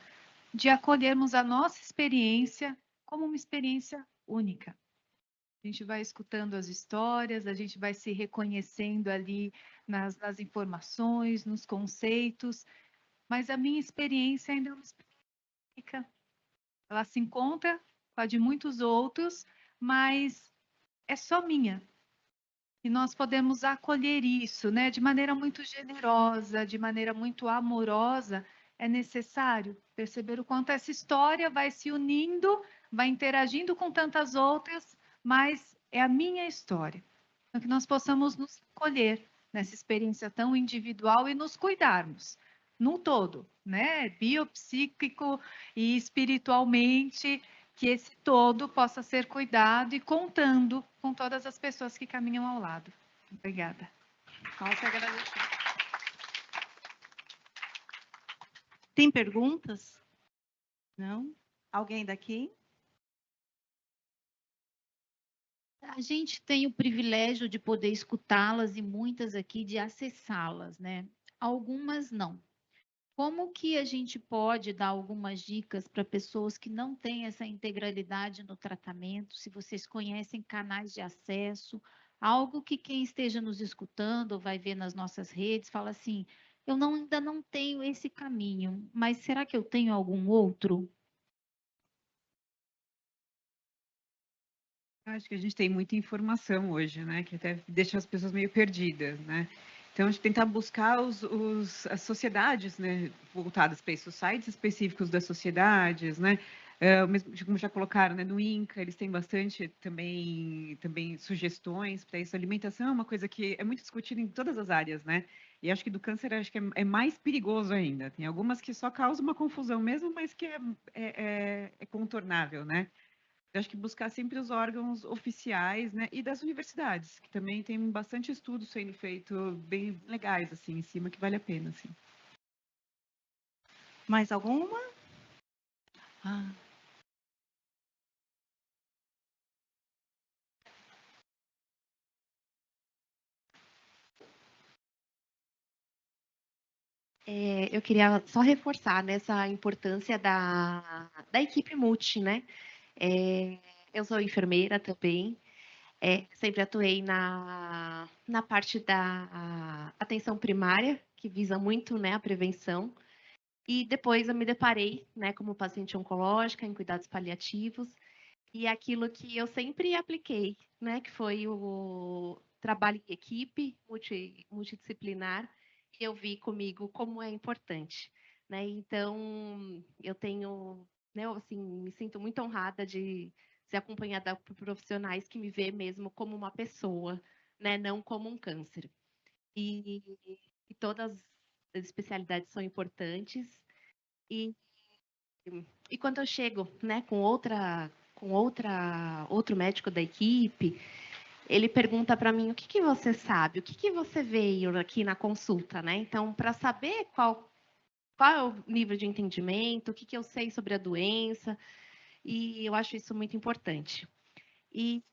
de acolhermos a nossa experiência como uma experiência única. A gente vai escutando as histórias, a gente vai se reconhecendo ali nas informações, nos conceitos, mas a minha experiência ainda é uma experiência única. Ela se encontra com a de muitos outros, mas é só minha. E nós podemos acolher isso, né? De maneira muito generosa, de maneira muito amorosa. É necessário perceber o quanto essa história vai se unindo, vai interagindo com tantas outras, mas é a minha história. Então, que nós possamos nos acolher nessa experiência tão individual e nos cuidarmos no todo, né? Biopsíquico e espiritualmente, que esse todo possa ser cuidado e contando com todas as pessoas que caminham ao lado. Obrigada. Nossa, agradeço. Tem perguntas? Não? Alguém daqui? A gente tem o privilégio de poder escutá-las e muitas aqui de acessá-las, né? Algumas não. Como que a gente pode dar algumas dicas para pessoas que não têm essa integralidade no tratamento? Se vocês conhecem canais de acesso, algo que quem esteja nos escutando ou vai ver nas nossas redes, fala assim, eu ainda não tenho esse caminho, mas será que eu tenho algum outro? Acho que a gente tem muita informação hoje, né? Que até deixa as pessoas meio perdidas, né? Então, a gente tentar buscar as sociedades, né? Voltadas para isso, os sites específicos das sociedades, né? Como já colocaram, né? No INCA, eles têm bastante também sugestões para isso. A alimentação é uma coisa que é muito discutida em todas as áreas, né? E acho que do câncer acho que é mais perigoso ainda. Tem algumas que só causam uma confusão mesmo, mas que é contornável, né? Eu acho que buscar sempre os órgãos oficiais, né, e das universidades, que também tem bastante estudo sendo feito bem legais, assim, em cima, que vale a pena, assim. Mais alguma? Eu queria só reforçar nessa importância da equipe multi, né? Eu sou enfermeira também, sempre atuei na parte da atenção primária, que visa muito, né, a prevenção, e depois eu me deparei, né, como paciente oncológica em cuidados paliativos, e aquilo que eu sempre apliquei, né, que foi o trabalho em equipe, multidisciplinar, e eu vi comigo como é importante, né? Então, eu tenho, né, eu, assim, me sinto muito honrada de ser acompanhada por profissionais que me vê mesmo como uma pessoa, né, não como um câncer. E todas as especialidades são importantes. E quando eu chego, né, com outro médico da equipe, ele pergunta para mim, o que você sabe? O que você veio aqui na consulta, né? Então, para saber qual é o nível de entendimento, o que eu sei sobre a doença, e eu acho isso muito importante. E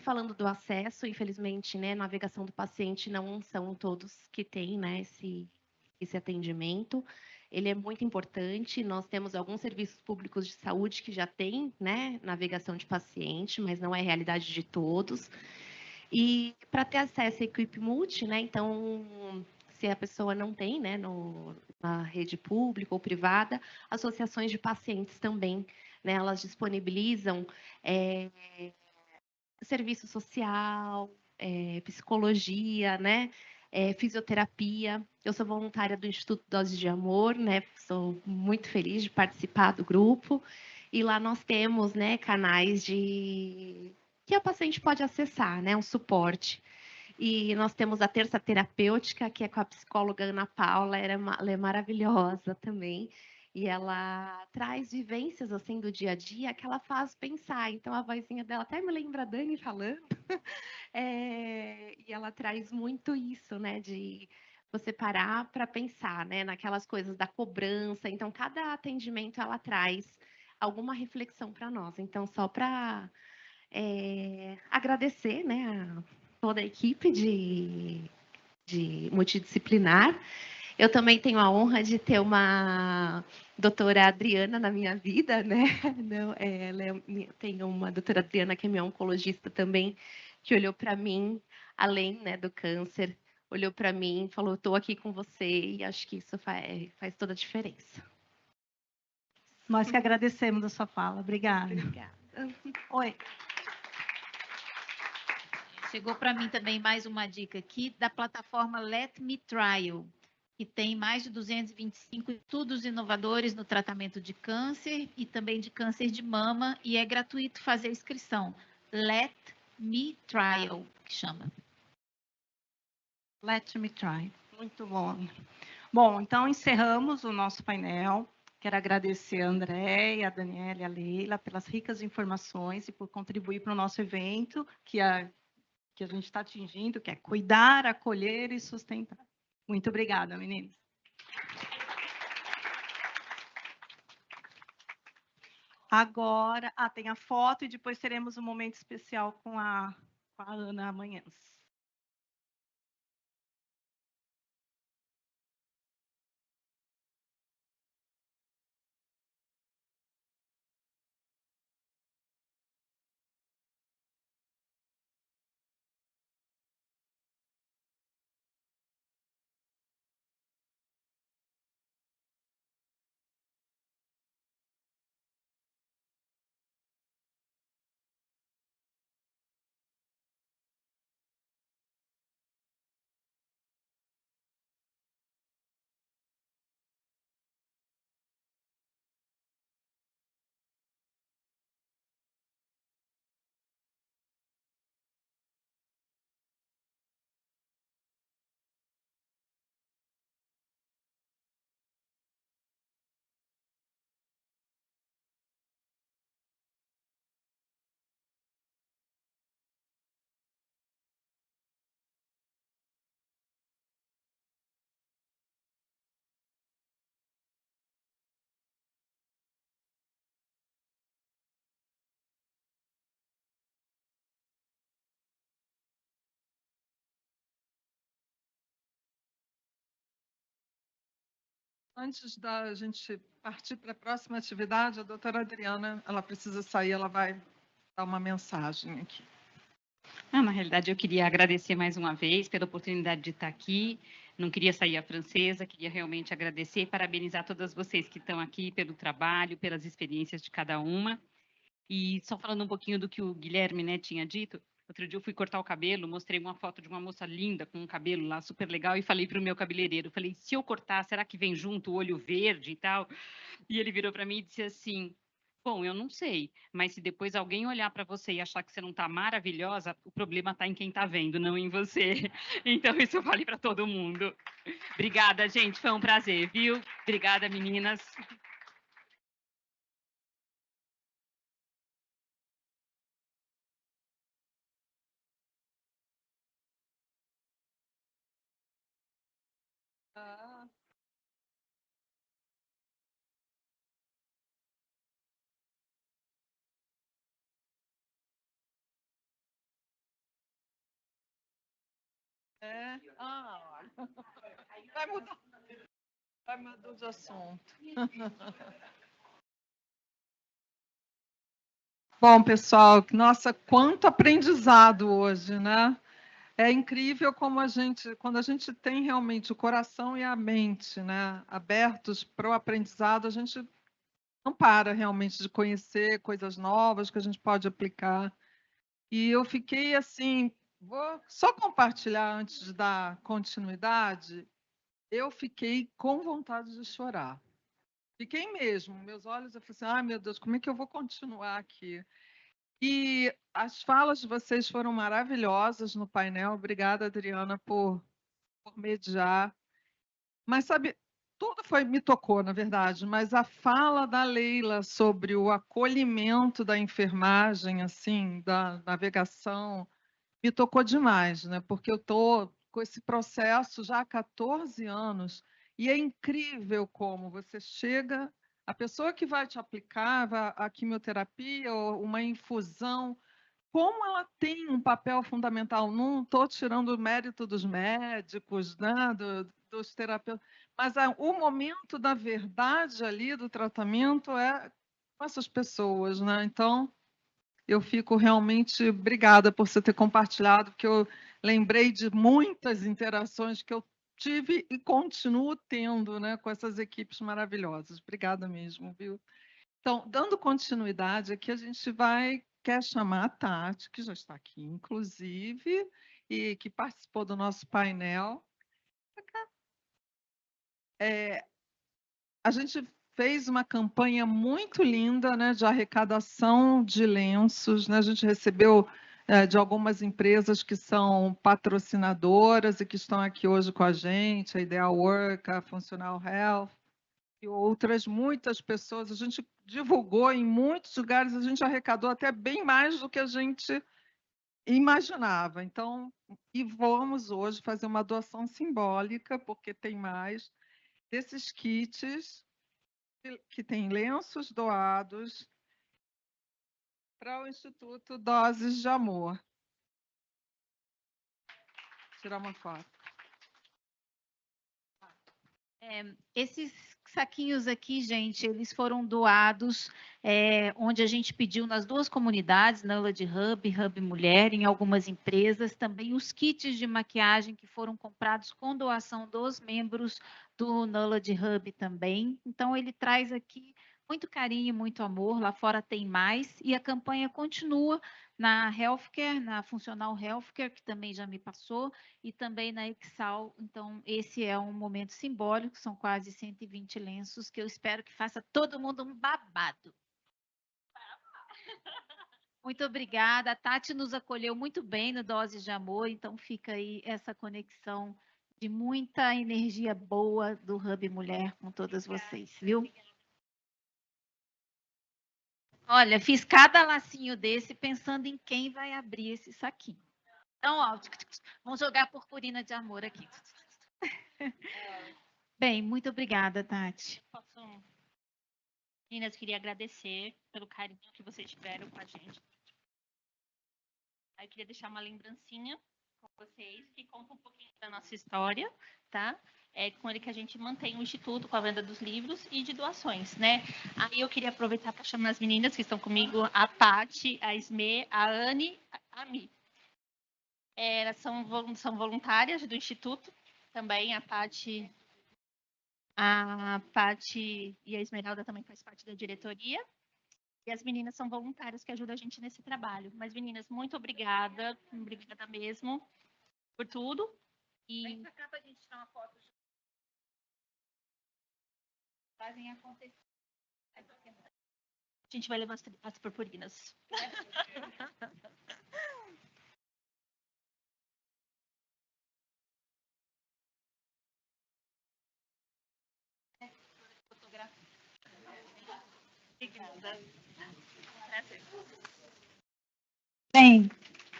falando do acesso, infelizmente, né, navegação do paciente não são todos que têm, né, esse atendimento. Ele é muito importante. Nós temos alguns serviços públicos de saúde que já têm, né, navegação de paciente, mas não é a realidade de todos. E para ter acesso à equipe multi, né, então, se a pessoa não tem, né, na rede pública ou privada, associações de pacientes também, né, elas disponibilizam serviço social, psicologia, né, fisioterapia. Eu sou voluntária do Instituto Doses de Amor, né, sou muito feliz de participar do grupo, e lá nós temos, né, canais que a paciente pode acessar, né, um suporte. E nós temos a terça terapêutica, que é com a psicóloga Ana Paula, ela é maravilhosa também, e ela traz vivências assim do dia a dia que ela faz pensar. Então a vozinha dela até me lembra a Dani falando, e ela traz muito isso, né, de você parar para pensar, né, naquelas coisas da cobrança. Então cada atendimento ela traz alguma reflexão para nós. Então só para agradecer, né, toda a equipe de multidisciplinar. Eu também tenho a honra de ter uma doutora Adriana na minha vida, né? Tenho uma doutora Adriana que é minha oncologista também, que olhou para mim, além, né, do câncer, olhou para mim e falou, estou aqui com você, e acho que isso faz toda a diferença. Nós que agradecemos a sua fala. Obrigada. Obrigada. Oi. Chegou para mim também mais uma dica aqui da plataforma Let Me Trial, que tem mais de 225 estudos inovadores no tratamento de câncer e também de câncer de mama, e é gratuito fazer a inscrição. Let Me Trial, que chama. Let Me Try. Muito bom. Bom, então encerramos o nosso painel. Quero agradecer a André, a Daniela e a Leila pelas ricas informações e por contribuir para o nosso evento, que a gente está atingindo, que é cuidar, acolher e sustentar. Muito obrigada, meninas. Agora, tem a foto e depois teremos um momento especial com a Ana amanhã. Antes da gente partir para a próxima atividade, a doutora Adriana, ela precisa sair, ela vai dar uma mensagem aqui. Na realidade, eu queria agradecer mais uma vez pela oportunidade de estar aqui. Não queria sair a francesa, queria realmente agradecer e parabenizar todas vocês que estão aqui pelo trabalho, pelas experiências de cada uma. E só falando um pouquinho do que o Guilherme, né, tinha dito, outro dia eu fui cortar o cabelo, mostrei uma foto de uma moça linda com um cabelo lá super legal e falei para o meu cabeleireiro, falei, se eu cortar, será que vem junto o olho verde e tal? E ele virou para mim e disse assim, bom, eu não sei, mas se depois alguém olhar para você e achar que você não está maravilhosa, o problema está em quem está vendo, não em você. Então, isso eu falei para todo mundo. Obrigada, gente, foi um prazer, viu? Obrigada, meninas. Vai mudar de assunto. Bom, pessoal, nossa, quanto aprendizado hoje, né? É incrível como quando a gente tem realmente o coração e a mente, né, abertos para o aprendizado, a gente não para realmente de conhecer coisas novas que a gente pode aplicar. E eu fiquei assim, vou só compartilhar antes de dar continuidade, eu fiquei com vontade de chorar. Fiquei mesmo, meus olhos, eu falei assim, ai meu Deus, como é que eu vou continuar aqui? E as falas de vocês foram maravilhosas no painel. Obrigada, Adriana, por mediar. Mas, sabe, tudo me tocou, na verdade, mas a fala da Leila sobre o acolhimento da enfermagem, assim, da navegação, me tocou demais, né? Porque eu estou com esse processo já há 14 anos e é incrível como você chega, a pessoa que vai te aplicar a quimioterapia ou uma infusão, como ela tem um papel fundamental. Não estou tirando o mérito dos médicos, né? Dos terapeutas, mas o momento da verdade ali do tratamento é com essas pessoas, né? Então, eu fico realmente obrigada por você ter compartilhado, porque eu lembrei de muitas interações que eu tive e continuo tendo, né, com essas equipes maravilhosas. Obrigada mesmo, viu? Então, dando continuidade aqui, a gente quer chamar a Tati, que já está aqui, inclusive, e que participou do nosso painel. A gente fez uma campanha muito linda, né, de arrecadação de lenços, né? A gente recebeu de algumas empresas que são patrocinadoras e que estão aqui hoje com a gente, a Ideal Work, a Funcional Health e outras, muitas pessoas. A gente divulgou em muitos lugares, a gente arrecadou até bem mais do que a gente imaginava. Então, e vamos hoje fazer uma doação simbólica, porque tem mais desses kits que tem lenços doados para o Instituto Doses de Amor. Vou tirar uma foto. Esses saquinhos aqui, gente, eles foram doados onde a gente pediu nas duas comunidades, Nulad Hub, Hub Mulher, em algumas empresas, também os kits de maquiagem que foram comprados com doação dos membros do Nulad Hub também. Então, ele traz aqui muito carinho, muito amor. Lá fora tem mais. E a campanha continua na Healthcare, na Funcional Healthcare, que também já me passou, e também na Exal. Então, esse é um momento simbólico, são quase 120 lenços, que eu espero que faça todo mundo um babado. Muito obrigada. A Tati nos acolheu muito bem no Doses de Amor, então fica aí essa conexão de muita energia boa do Hub Mulher com todas vocês, viu? Olha, fiz cada lacinho desse pensando em quem vai abrir esse saquinho. Então, ó, vamos jogar purpurina de amor aqui. Bem, muito obrigada, Tati. Meninas, queria agradecer pelo carinho que vocês tiveram com a gente. Aí eu queria deixar uma lembrancinha com vocês, que conta um pouquinho da nossa história, tá? É com ele que a gente mantém o Instituto com a venda dos livros e de doações, né? Aí eu queria aproveitar para chamar as meninas que estão comigo, a Pati, a Esme, a Anne, a Mi. Elas são voluntárias do Instituto, também a Pati e a Esmeralda também faz parte da diretoria. E as meninas são voluntárias que ajudam a gente nesse trabalho. Mas, meninas, muito obrigada mesmo por tudo. E vem pra cá pra gente tirar uma foto. Fazem acontecer. A gente vai levar as purpurinas. Obrigada. Bem,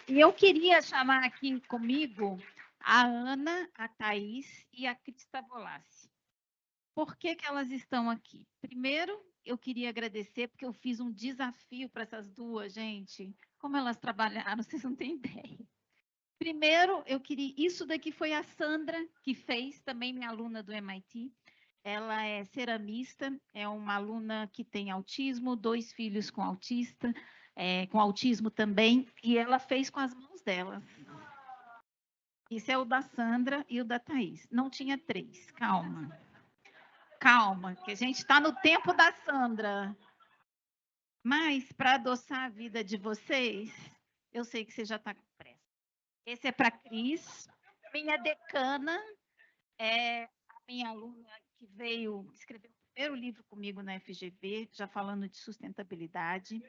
e eu queria chamar aqui comigo a Ana, a Thaís e a Crista Bolassi. Por que elas estão aqui? Primeiro, eu queria agradecer porque eu fiz um desafio para essas duas, gente. Como elas trabalharam, vocês não têm ideia. Primeiro, isso daqui foi a Sandra que fez, também minha aluna do MIT. Ela é ceramista, é uma aluna que tem autismo, 2 filhos com autismo também, e ela fez com as mãos dela. Esse é o da Sandra e o da Thaís. Não tinha 3, calma. Calma, que a gente está no tempo da Sandra. Mas, para adoçar a vida de vocês, eu sei que você já está com pressa. Esse é para a Cris, minha decana, é a minha aluna que veio escrever o primeiro livro comigo na FGV, já falando de sustentabilidade.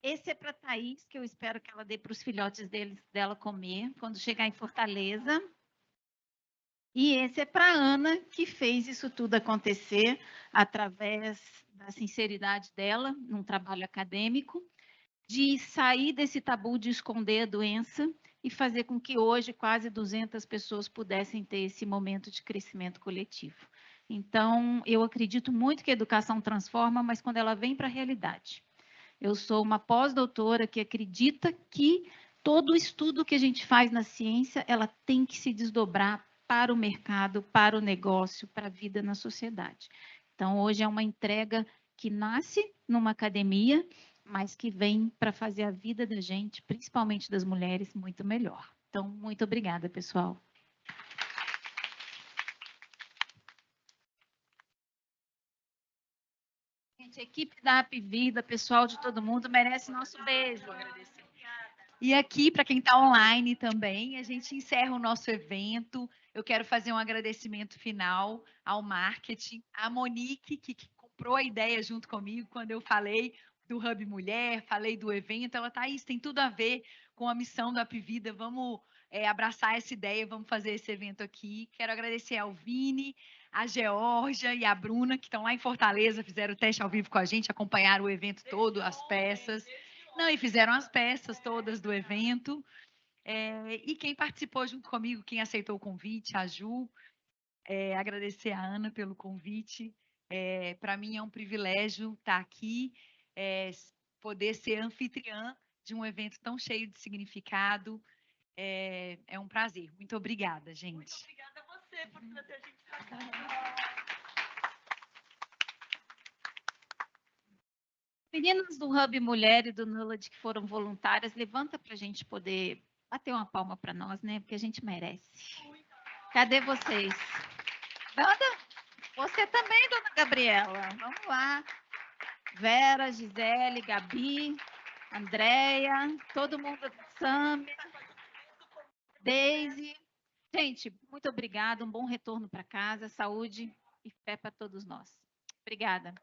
Esse é para a Thaís, que eu espero que ela dê para os filhotes dela comer quando chegar em Fortaleza. E esse é para a Ana, que fez isso tudo acontecer através da sinceridade dela, num trabalho acadêmico, de sair desse tabu de esconder a doença e fazer com que hoje quase 200 pessoas pudessem ter esse momento de crescimento coletivo. Então, eu acredito muito que a educação transforma, mas quando ela vem para a realidade. Eu sou uma pós-doutora que acredita que todo o estudo que a gente faz na ciência, ela tem que se desdobrar para o mercado, para o negócio, para a vida na sociedade. Então, hoje é uma entrega que nasce numa academia, mas que vem para fazer a vida da gente, principalmente das mulheres, muito melhor. Então, muito obrigada, pessoal. Gente, a equipe da App Vida, pessoal de todo mundo, merece nosso beijo. E aqui, para quem está online também, a gente encerra o nosso evento. Eu quero fazer um agradecimento final ao marketing, à Monique, que comprou a ideia junto comigo quando eu falei do Hub Mulher, falei do evento. Ela está aí, isso tem tudo a ver com a missão da App Vida. Vamos abraçar essa ideia, vamos fazer esse evento aqui. Quero agradecer ao Vini, a Georgia e a Bruna, que estão lá em Fortaleza, fizeram o teste ao vivo com a gente, acompanharam o evento todo, as peças. Não, e fizeram as peças todas do evento. E quem participou junto comigo, quem aceitou o convite, a Ju, agradecer a Ana pelo convite. Para mim é um privilégio estar aqui, poder ser anfitriã de um evento tão cheio de significado. É um prazer. Muito obrigada, gente. Muito obrigada a você por trazer a gente para cá. Meninas do Hub Mulher e do Nulad que foram voluntárias, levanta para a gente poder bater uma palma para nós, né? Porque a gente merece. Cadê vocês? Wanda, você também, dona Gabriela. Vamos lá. Vera, Gisele, Gabi, Andréia, todo mundo, Sam, Daisy. Gente, muito obrigada. Um bom retorno para casa, saúde e fé para todos nós. Obrigada.